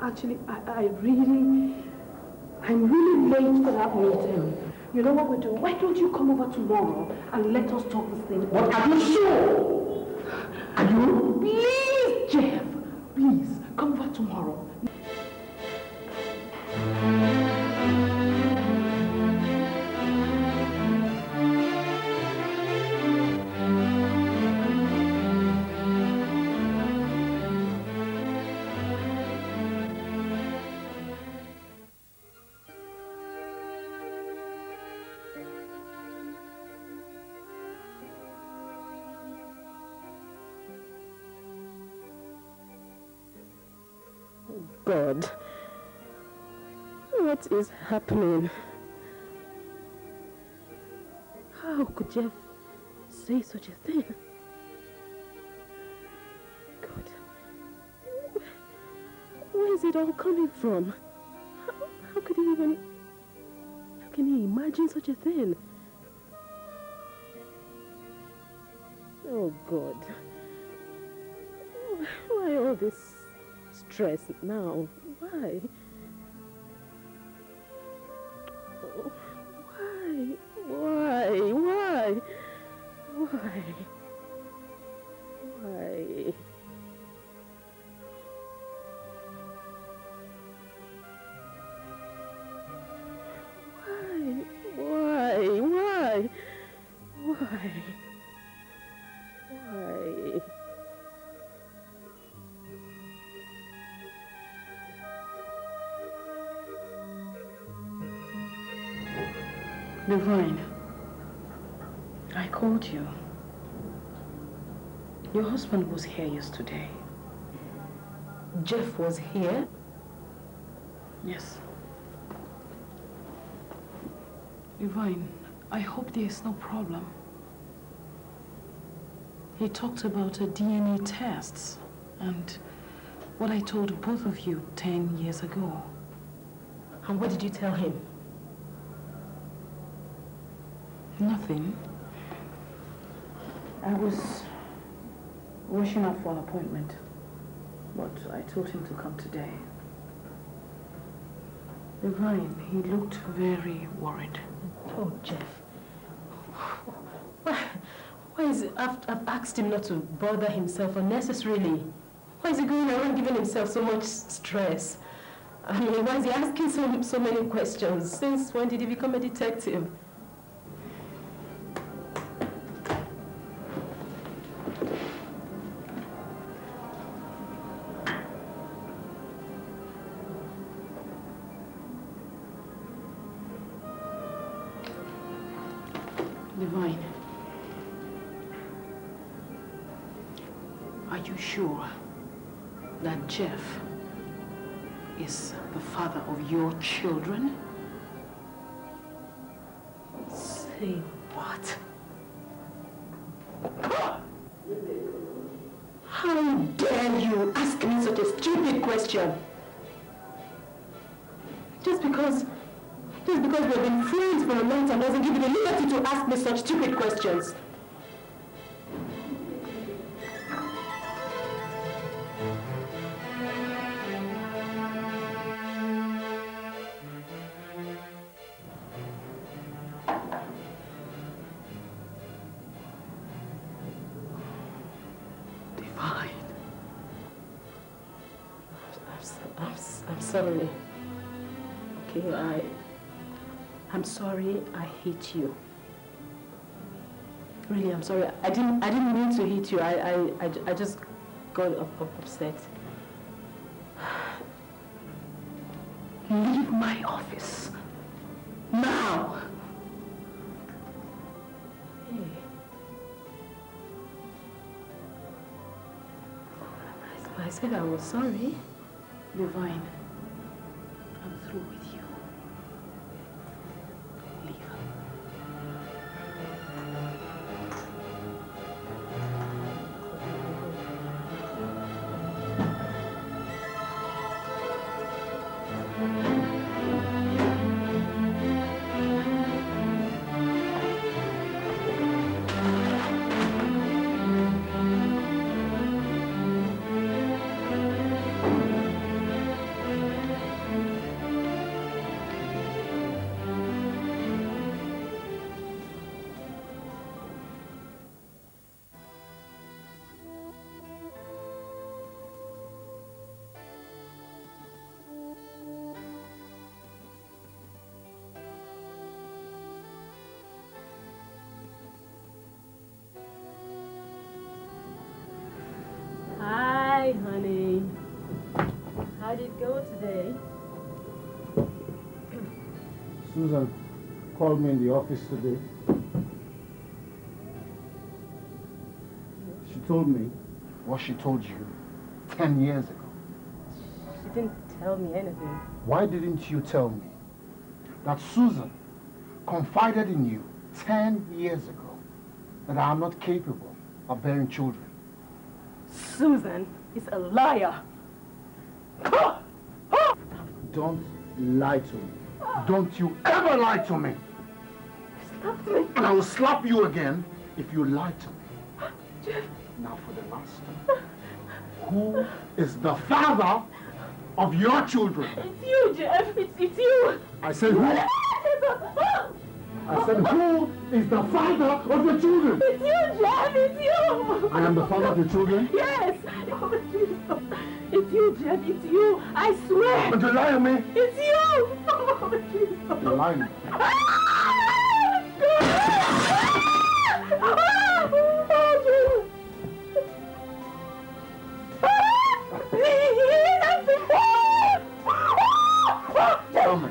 actually, I'm really late for that meeting. You know what we'll do? Why don't you come over tomorrow and let us talk this thing? What? Are you sure? Are you? Please, Jeff, please, come over tomorrow. God, what is happening? How could Jeff say such a thing? God, where is it all coming from? How could he even... How can he imagine such a thing? Oh God, why all this stress now? Why? Oh, why? Why? Why? Why? Why? Why? Why? Why? Why? Divine, I called you. Your husband was here yesterday. Jeff was here? Yes. Divine, I hope there is no problem. He talked about a DNA tests and what I told both of you 10 years ago. And what did you tell him? Nothing. I was rushing out for an appointment, but I told him to come today. Divine, he looked very worried. Oh, Jeff. Why is it, I've asked him not to bother himself unnecessarily. Why is he going around giving himself so much stress? I mean, why is he asking so many questions? Since when did he become a detective? Divine, are you sure that Jeff is the father of your children? Say what? How dare you ask me such a stupid question? Just because we've been friends for a long time doesn't give you the liberty to ask me such stupid questions. Divine. I'm sorry. Okay, I'm sorry I hit you. Really, I'm sorry. I didn't mean to hit you. I just got upset. Leave my office. Now! Hey. I said I was sorry. Divine, I'm through with you. Leave. Hi, honey. How did it go today? Susan called me in the office today. She told me what she told you 10 years ago. She didn't tell me anything. Why didn't you tell me that Susan confided in you 10 years ago that I am not capable of bearing children? Susan is a liar. Don't lie to me. Don't you ever lie to me. Slapped me. And I will slap you again if you lie to me. Jeff. Now for the last time. Who is the father of your children? It's you, Jeff. It's you. I said who? I said who is the father of your children? It's you, Jeff. It's you. I am the father of your children? Yes. Oh, Jesus. It's you, Jeff. It's you. I swear. But you lie to me. It's you. Oh, Jesus. You're lying. Tell me.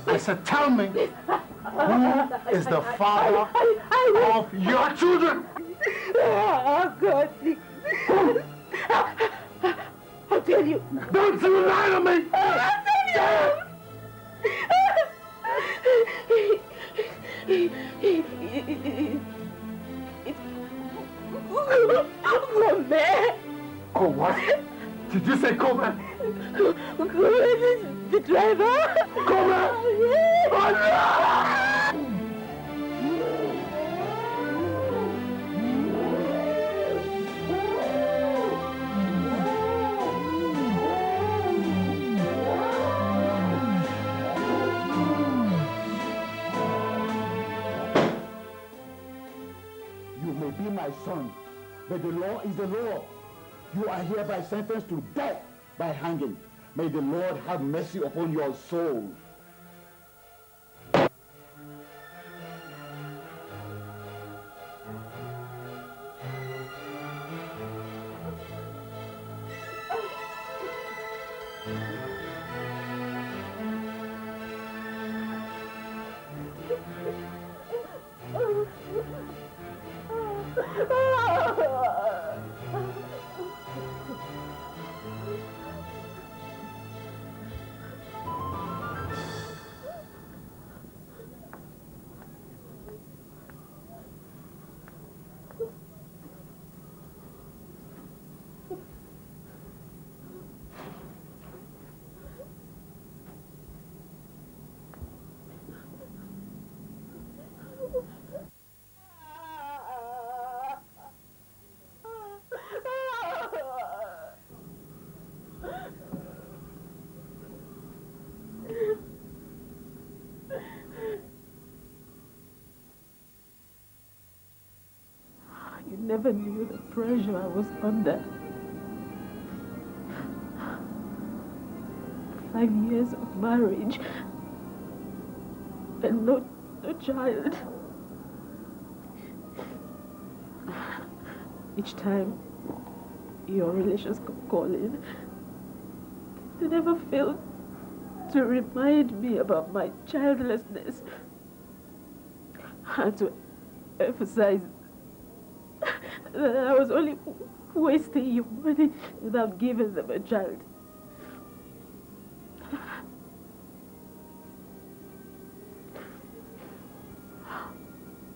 I said tell me. Who is the father of your children? Oh, God, please. I'll tell you. Don't you lie to me! I'll tell you. Oh, what? Did you say Cobra? The driver. Cobra! Oh, no! You may be my son, but the law is the law. You are hereby sentenced to death by hanging. May the Lord have mercy upon your soul. You never knew the pressure I was under. 5 years of marriage and no child. Each time your relations come calling, they never failed to remind me about my childlessness and to emphasize that I was only wasting your money without giving them a child.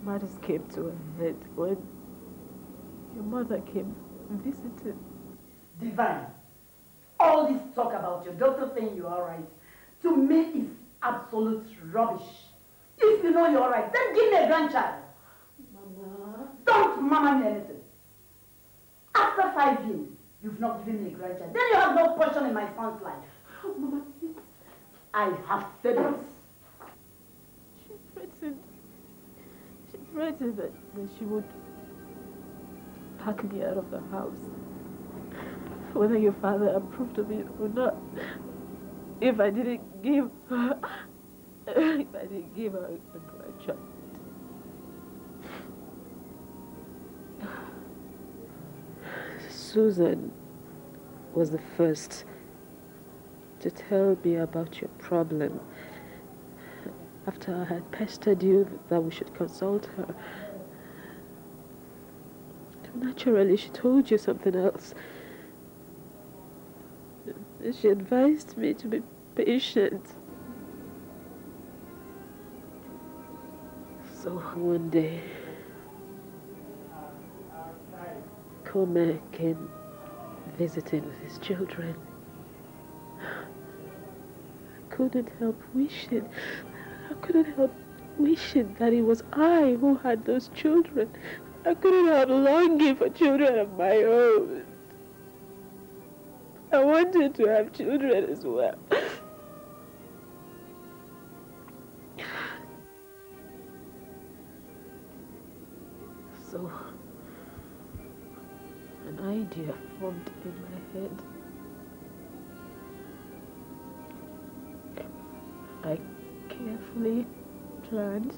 Matters came to a head when your mother came visiting. Divine, all this talk about your doctor saying you're all right, to me is absolute rubbish. If you know you're all right, then give me a grandchild. Mama. Don't mama me anything. After 5 years, you've not given me a grandchild. Then you have no portion in my son's life. Mama, I have said it. She threatened that she would pack me out of the house, whether your father approved of it or not. If I didn't give her a grandchild. Susan was the first to tell me about your problem. After I had pestered you that we should consult her. Naturally, she told you something else. She advised me to be patient. So one day, Kome came visiting with his children. I couldn't help wishing that it was I who had those children. I couldn't help longing for children of my own. I wanted to have children as well. So, an idea formed in my head. I carefully planned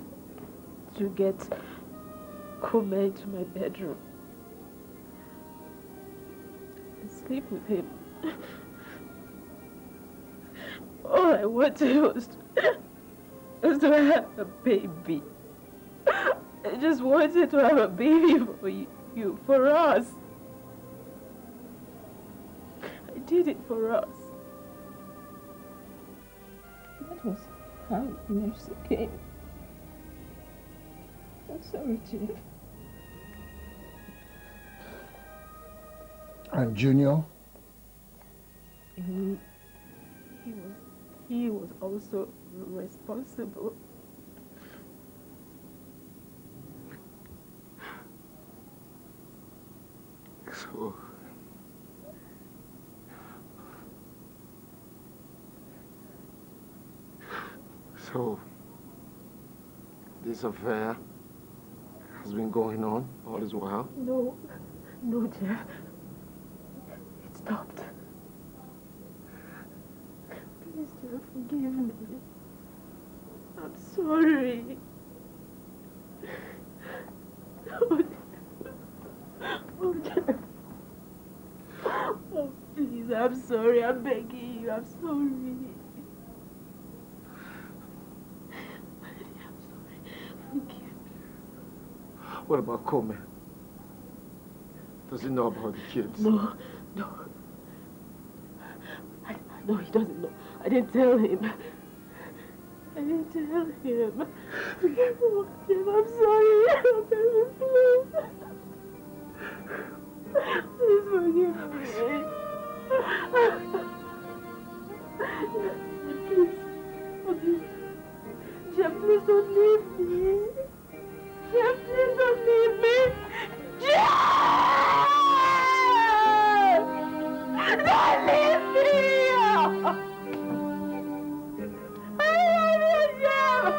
to get Kome into my bedroom and sleep with him. All I wanted was to have a baby. I just wanted to have a baby for you, for us. I did it for us. That was how mercy came. I'm sorry, Chief. And Junior? He was also responsible. So, this affair has been going on all this while? No, Jeff. It stopped. Please, Jeff, forgive me. I'm sorry. Oh, Jeff. Oh, please, I'm sorry. I'm begging you. I'm sorry. I'm sorry. Forgive me. What about Coleman? Does he know about the kids? No. No, he doesn't know. I didn't tell him. Oh, Jim, I'm sorry. Please forgive me. Please forgive me. Jim, please don't leave me. Jim, please don't leave me. Jim! Don't leave me! I love you, Jim!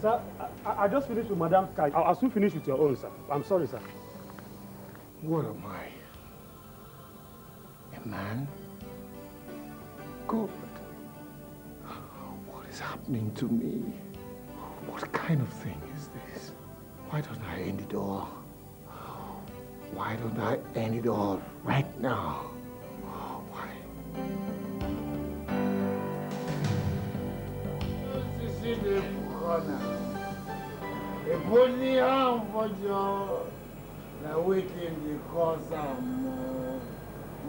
Sir, I just finished with Madam's card. I'll soon finish with your own, sir. I'm sorry, sir. What am I? A man? God, what is happening to me? What kind of thing is this? Why don't I end it all? Why don't I end it all right now? Why? Ebony ham for your na weekend the cause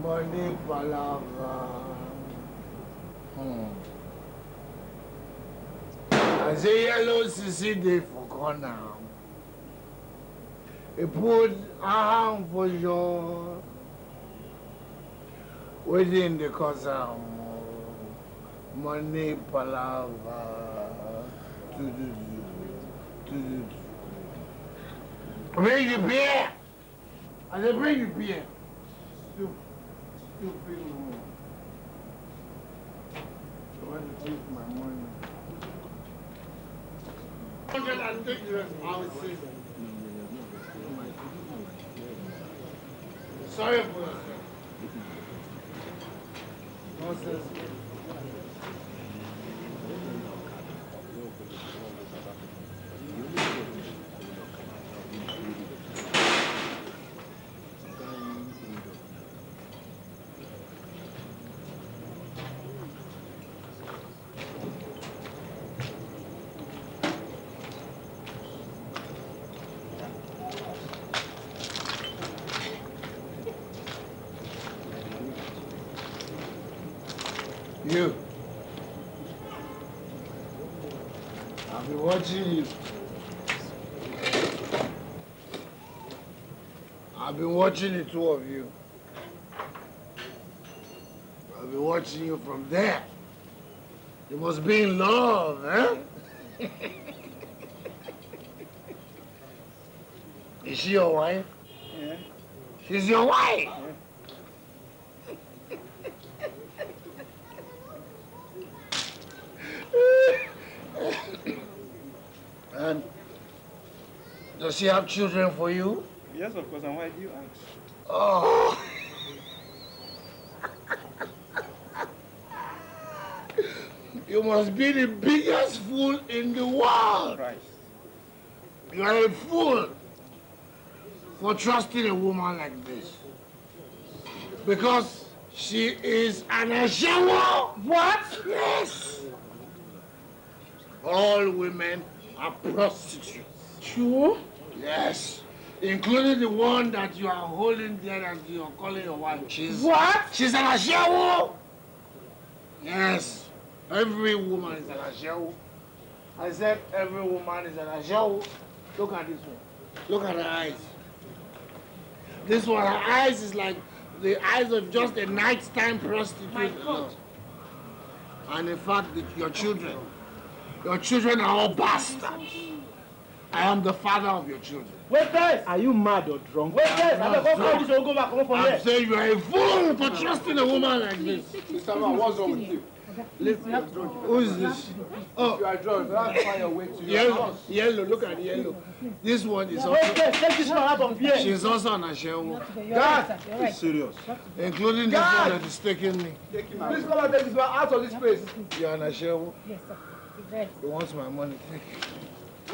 money palava. I say yellow sissy day for corner. A put a ham for your wedding the cause money palava. Bring the beer! I said, bring the beer. Stupid woman. I want to take my money. I'm going to take the rest. I will see. Sorry for that. Nonsense. You. I've been watching you. I've been watching the two of you. I've been watching you from there. You must be in love, eh? Is she your wife? Yeah. She's your wife? Yeah. Does she have children for you? Yes, of course, and why do you ask? Oh. You must be the biggest fool in the world. Christ. You are a fool for trusting a woman like this. Because she is an ashawo. What? Yes. All women are prostitutes. True? Yes. Including the one that you are holding there and you are calling your wife. What? She's an ashawo. Yes. Every woman is an ashawo. I said every woman is an ashawo. Look at this one. Look at her eyes. This one, her eyes is like the eyes of just a nighttime prostitute. My God. And in fact, your children are all bastards. I am the father of your children. Wait, guys! Are you mad or drunk? Wait, guys! I'm saying you are a fool for trusting a woman like this. Mr. Man, what's wrong with you? Listen, who is this? Oh, You are drunk. You have to find your way to your yellow. house. Yellow, look at yellow. This one is Wait, also. guys! Take this one out of here! She's also an ashawo. Guys, He's serious. Including this one that is taking me. please come and take this man out of this place. You're an ashawo. Yes, sir. He wants my money.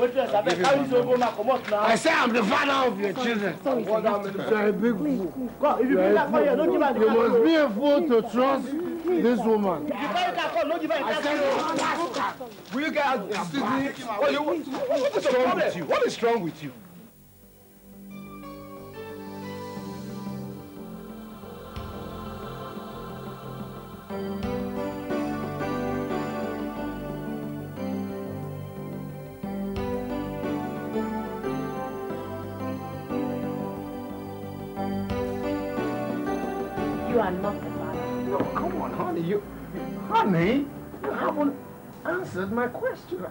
Wait, guys! I carry this over now. Come on now. I say I'm the father of your children. What that means? You're a big fool. Come, if you bring that fire, don't give her the You car. must be a fool to trust this woman. If you carry that car, don't give her the I car. said no bastard. Will you guys excuse me? What is wrong with you? What is wrong with you? You are not the father. No, come on, honey. Honey, you haven't answered my question.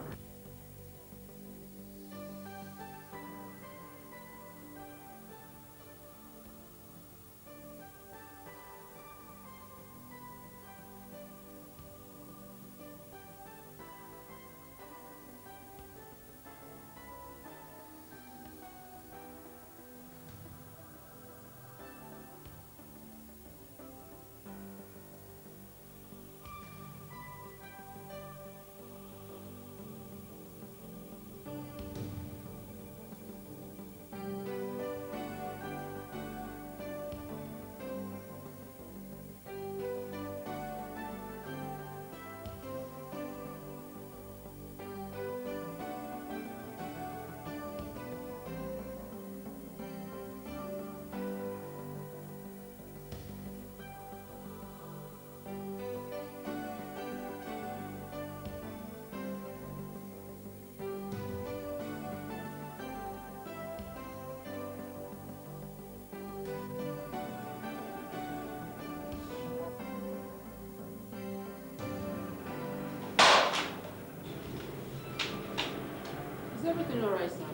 Is everything all right, sir?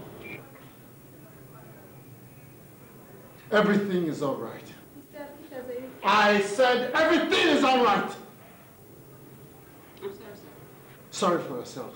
Everything is all right. I said everything is all right. I'm sorry, sir. Sorry for yourself.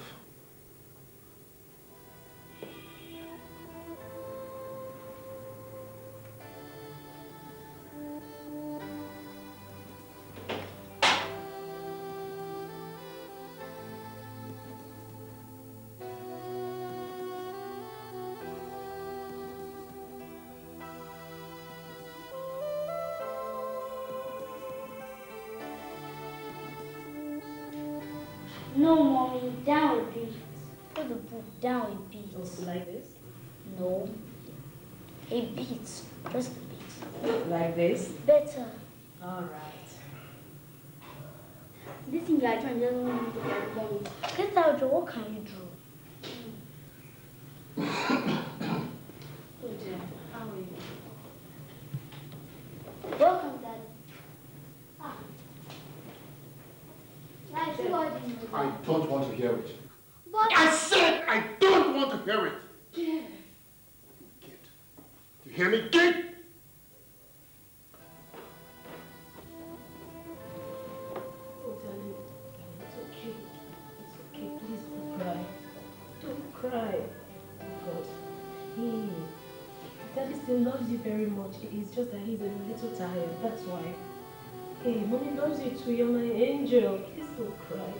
No, mommy, down a bit. Put the book down a bit. Also like this? No. A bit. Just a bit. Like this? Better. All right. This thing you are trying doesn't want me to get mommy. Get out, Joe. What can you do? Oh dear, how are you? Welcome, Daddy. Ah. Nice, who are you? I don't want to hear it. But I said I don't want to hear it. yeah. Get. Do you hear me? Get. Oh darling, it's okay. It's okay. Please don't cry. Don't cry. Oh God. He He loves you very much. It's just that he's a little tired. That's why. Hey, mommy loves you too. You're my angel. Please don't cry.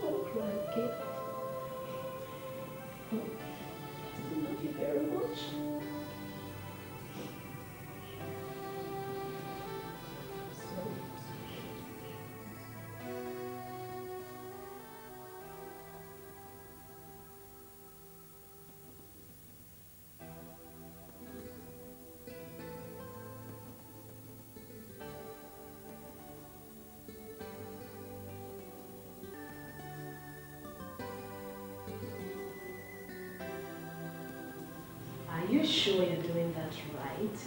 Don't cry, okay? I still love you very much. Are you sure you're doing that right?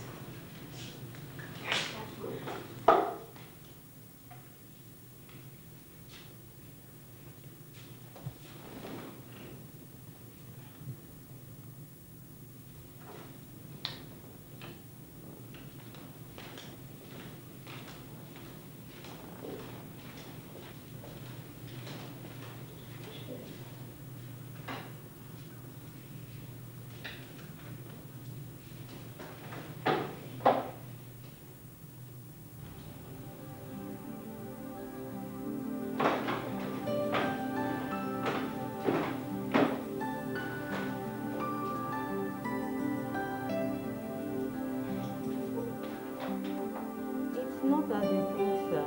Not as you think, sir.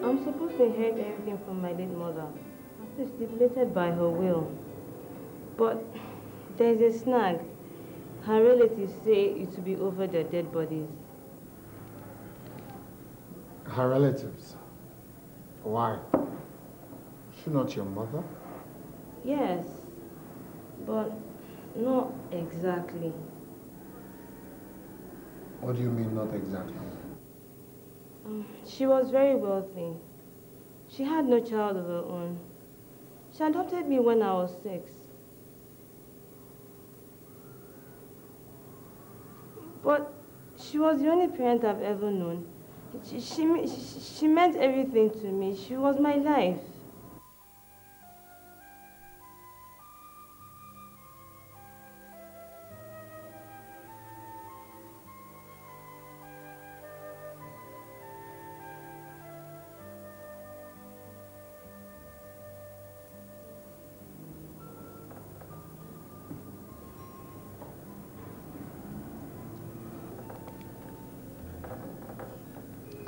I'm supposed to inherit everything from my late mother, as is stipulated by her will. But there's a snag. Her relatives say it will be over their dead bodies. Her relatives? Why? Is she not your mother? Yes, but not exactly. What do you mean, not exactly? She was very wealthy. She had no child of her own. She adopted me when I was 6. But she was the only parent I've ever known. She meant everything to me. She was my life.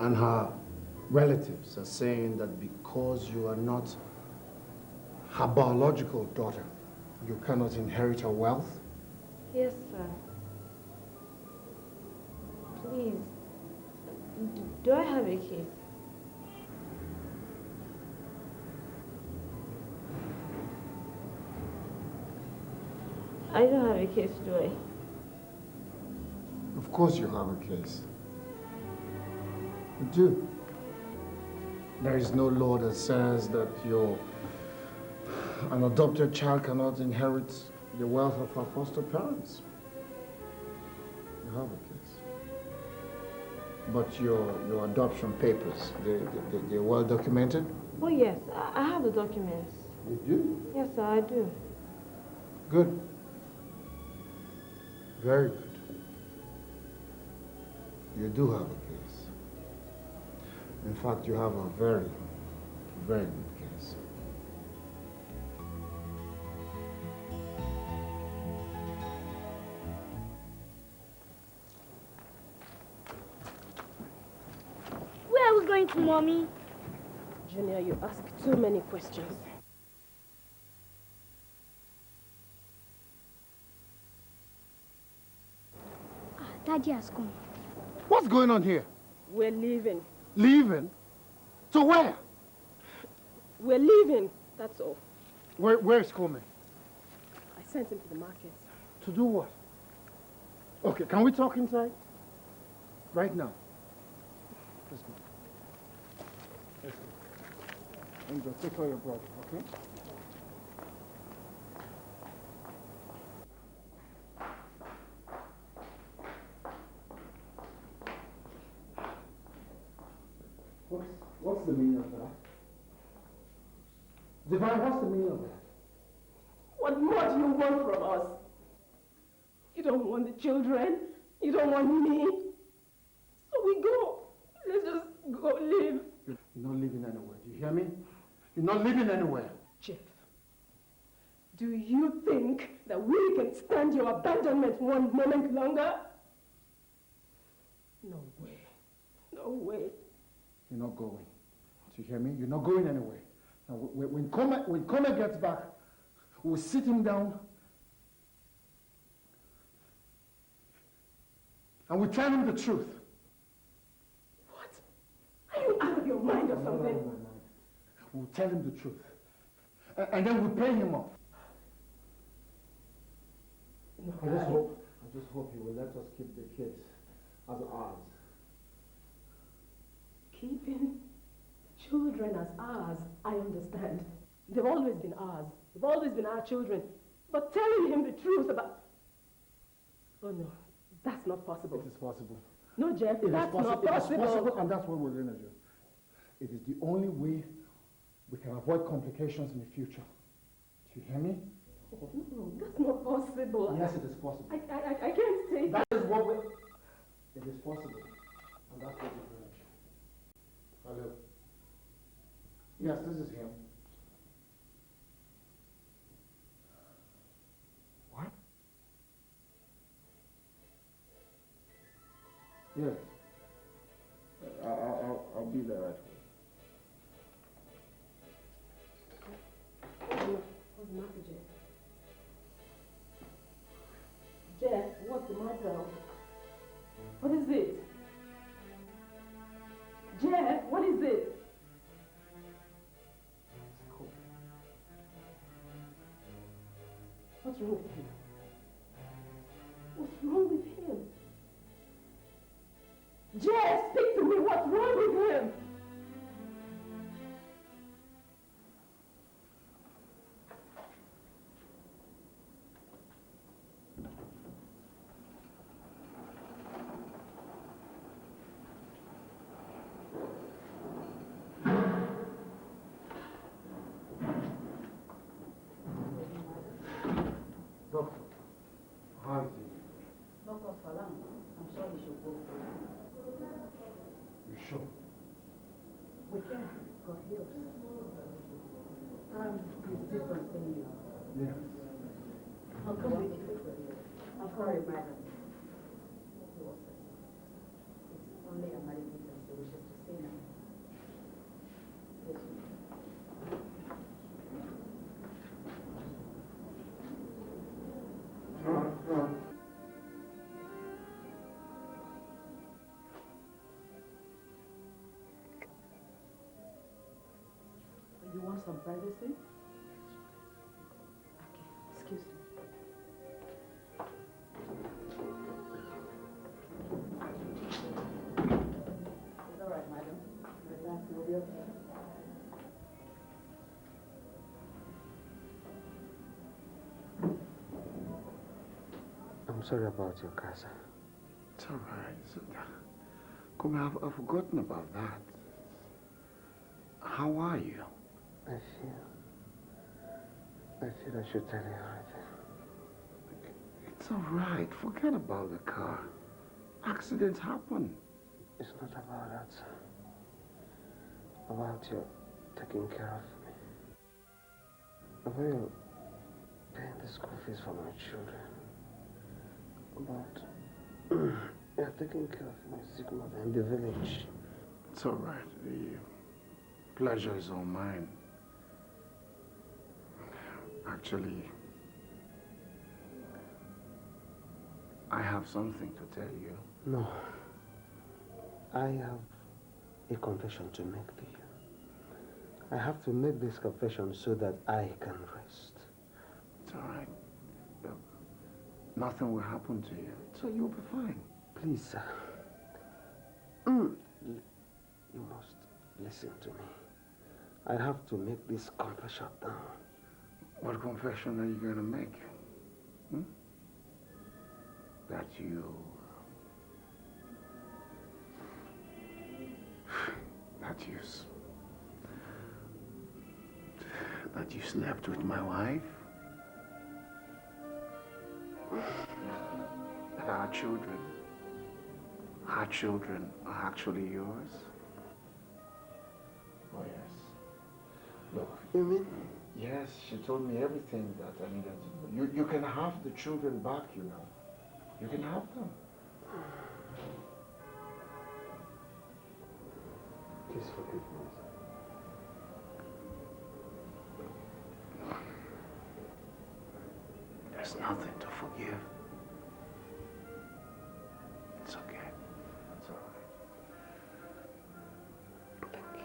And her relatives are saying that because you are not her biological daughter, you cannot inherit her wealth? Yes, sir. Please, do I have a case? I don't have a case, do I? Of course you have a case. You do. There is no law that says that an adopted child cannot inherit the wealth of her foster parents. You have a case. But your adoption papers, they're well documented? Oh yes, I have the documents. You do? Yes, sir, I do. Good. Very good. You do have a case. In fact, you have a very, very good case. Where are we going to, Mommy? Junior, you ask too many questions. Daddy has come. What's going on here? We're leaving. Leaving? To where? We're leaving, that's all. Where's Kome? I sent him to the market. To do what? Okay, can we talk inside? Right now. Let's go. Let's go. And go take care of your brother, okay? What's the meaning of that? Divine, what's the meaning of that? What more do you want from us? You don't want the children? You don't want me. So we go. Let's just go live. You're not living anywhere. Do you hear me? You're not living anywhere. Jeff, do you think that we can stand your abandonment one moment longer? No way. No way. You're not going. Do you hear me? You're not going anywhere. Now, when Kome gets back, we'll sit him down and we'll tell him the truth. What? Are you out of your mind or something? No. We'll tell him the truth. And then we'll pay him off. No, I just hope you will let us keep the kids as ours. Keeping children as ours, I understand. They've always been ours. They've always been our children. But telling him the truth about... Oh no, that's not possible. It is possible. No, Jeff, that's not possible. It is possible, and that's what we're going to do. It is the only way we can avoid complications in the future. Do you hear me? Oh, no, that's not possible. Yes, it is possible. I can't take that. Is what we... It is possible, and that's what we're going to do. Hello. Yes, this is him. What? Yes. I'll be there right away. What's the matter, Jeff? Jeff, what's the matter? What is it? Jeff, what is it? What's wrong with him? What's wrong with him? Jeff, speak to me. What's wrong with him? Doctor, how is he? Dr. Salam, I'm sure you should go. You sure? We can. God helps. It's different than you. Yes. I'll come with you. I'm sorry, madam. It's only a medical solution to stay now. Yes, You want some privacy? Okay, excuse me. it's all right, madam. Relax, you'll be okay. I'm sorry about your casa. It's all right. Come, I've forgotten about that. How are you? I feel I should tell you everything. It's all right. Forget about the car. Accidents happen. It's not about that. About your taking care of me. About you paying the school fees for my children. About you're taking care of my sick mother in the village. It's all right. The pleasure is all mine. Actually, I have something to tell you. No. I have a confession to make to you. I have to make this confession so that I can rest. It's all right. Nothing will happen to you, so you'll be fine. Please, sir. You must listen to me. I have to make this confession now. What confession are you going to make? Hmm? That you slept with my wife? That our children her children are actually yours? Oh, yes. Look. You mean? Yes, she told me everything that I needed to know. You can have the children back, you know. You can have them. Please forgive me. There's nothing to forgive. It's okay. It's all right. Thank you.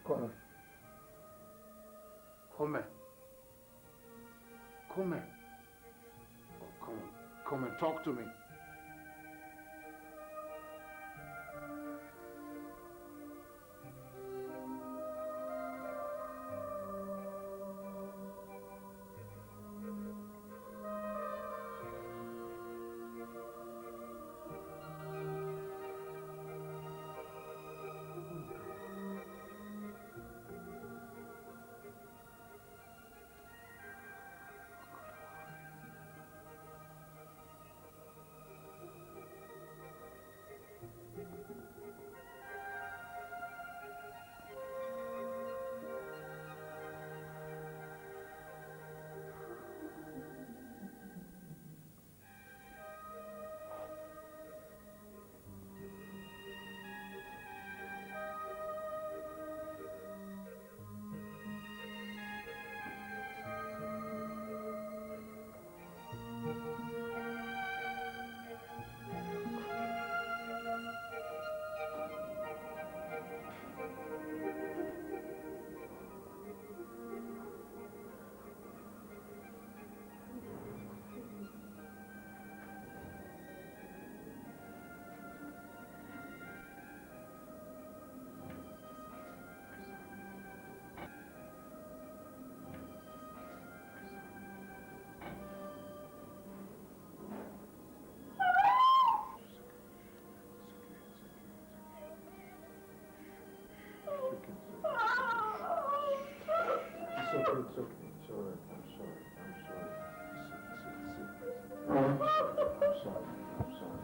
Come. Come. Come. Oh, come and talk to me. It's okay, it's okay. It's all right. I'm sorry. I'm sorry. I'm sorry.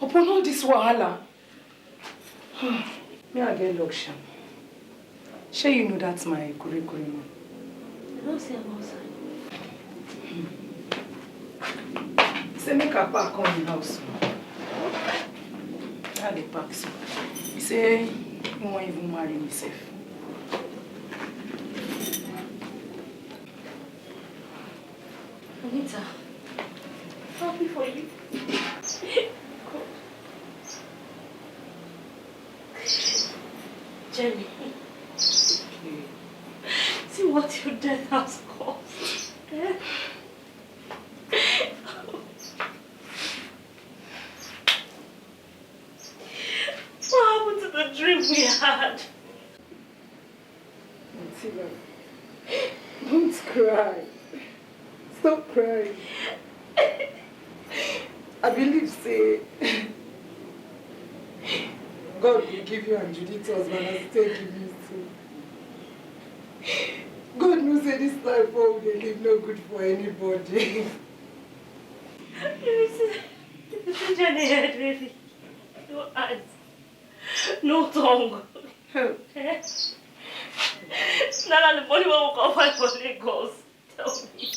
Upon all this wahala, me I get luxury. Sure you know that's my curriculum. I don't see him outside. say make a park on the house. How they park so? He say he won't even marry himself. Anita, happy for you. God. Jenny, see what your death has caused. Eh? What happened to the dream we had? Matilda, don't cry. Stop crying. I believe, say, God will give you and Judith's husband and still give you too. God knows that this life won't live no good for anybody. You see, Jenny head really. No eyes. No tongue. Now the body will come fight for Lagos. Tell me.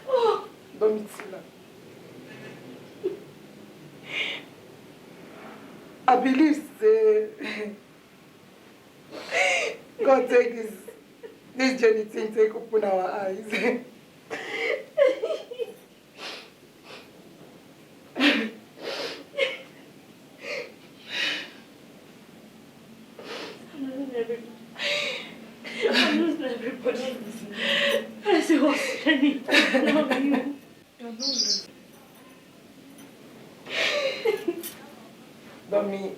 Oh. Domitila, I believe, say, God take this journey thing, take open our eyes. I'm losing everybody. I say, what's Jenny? I love you. Domi,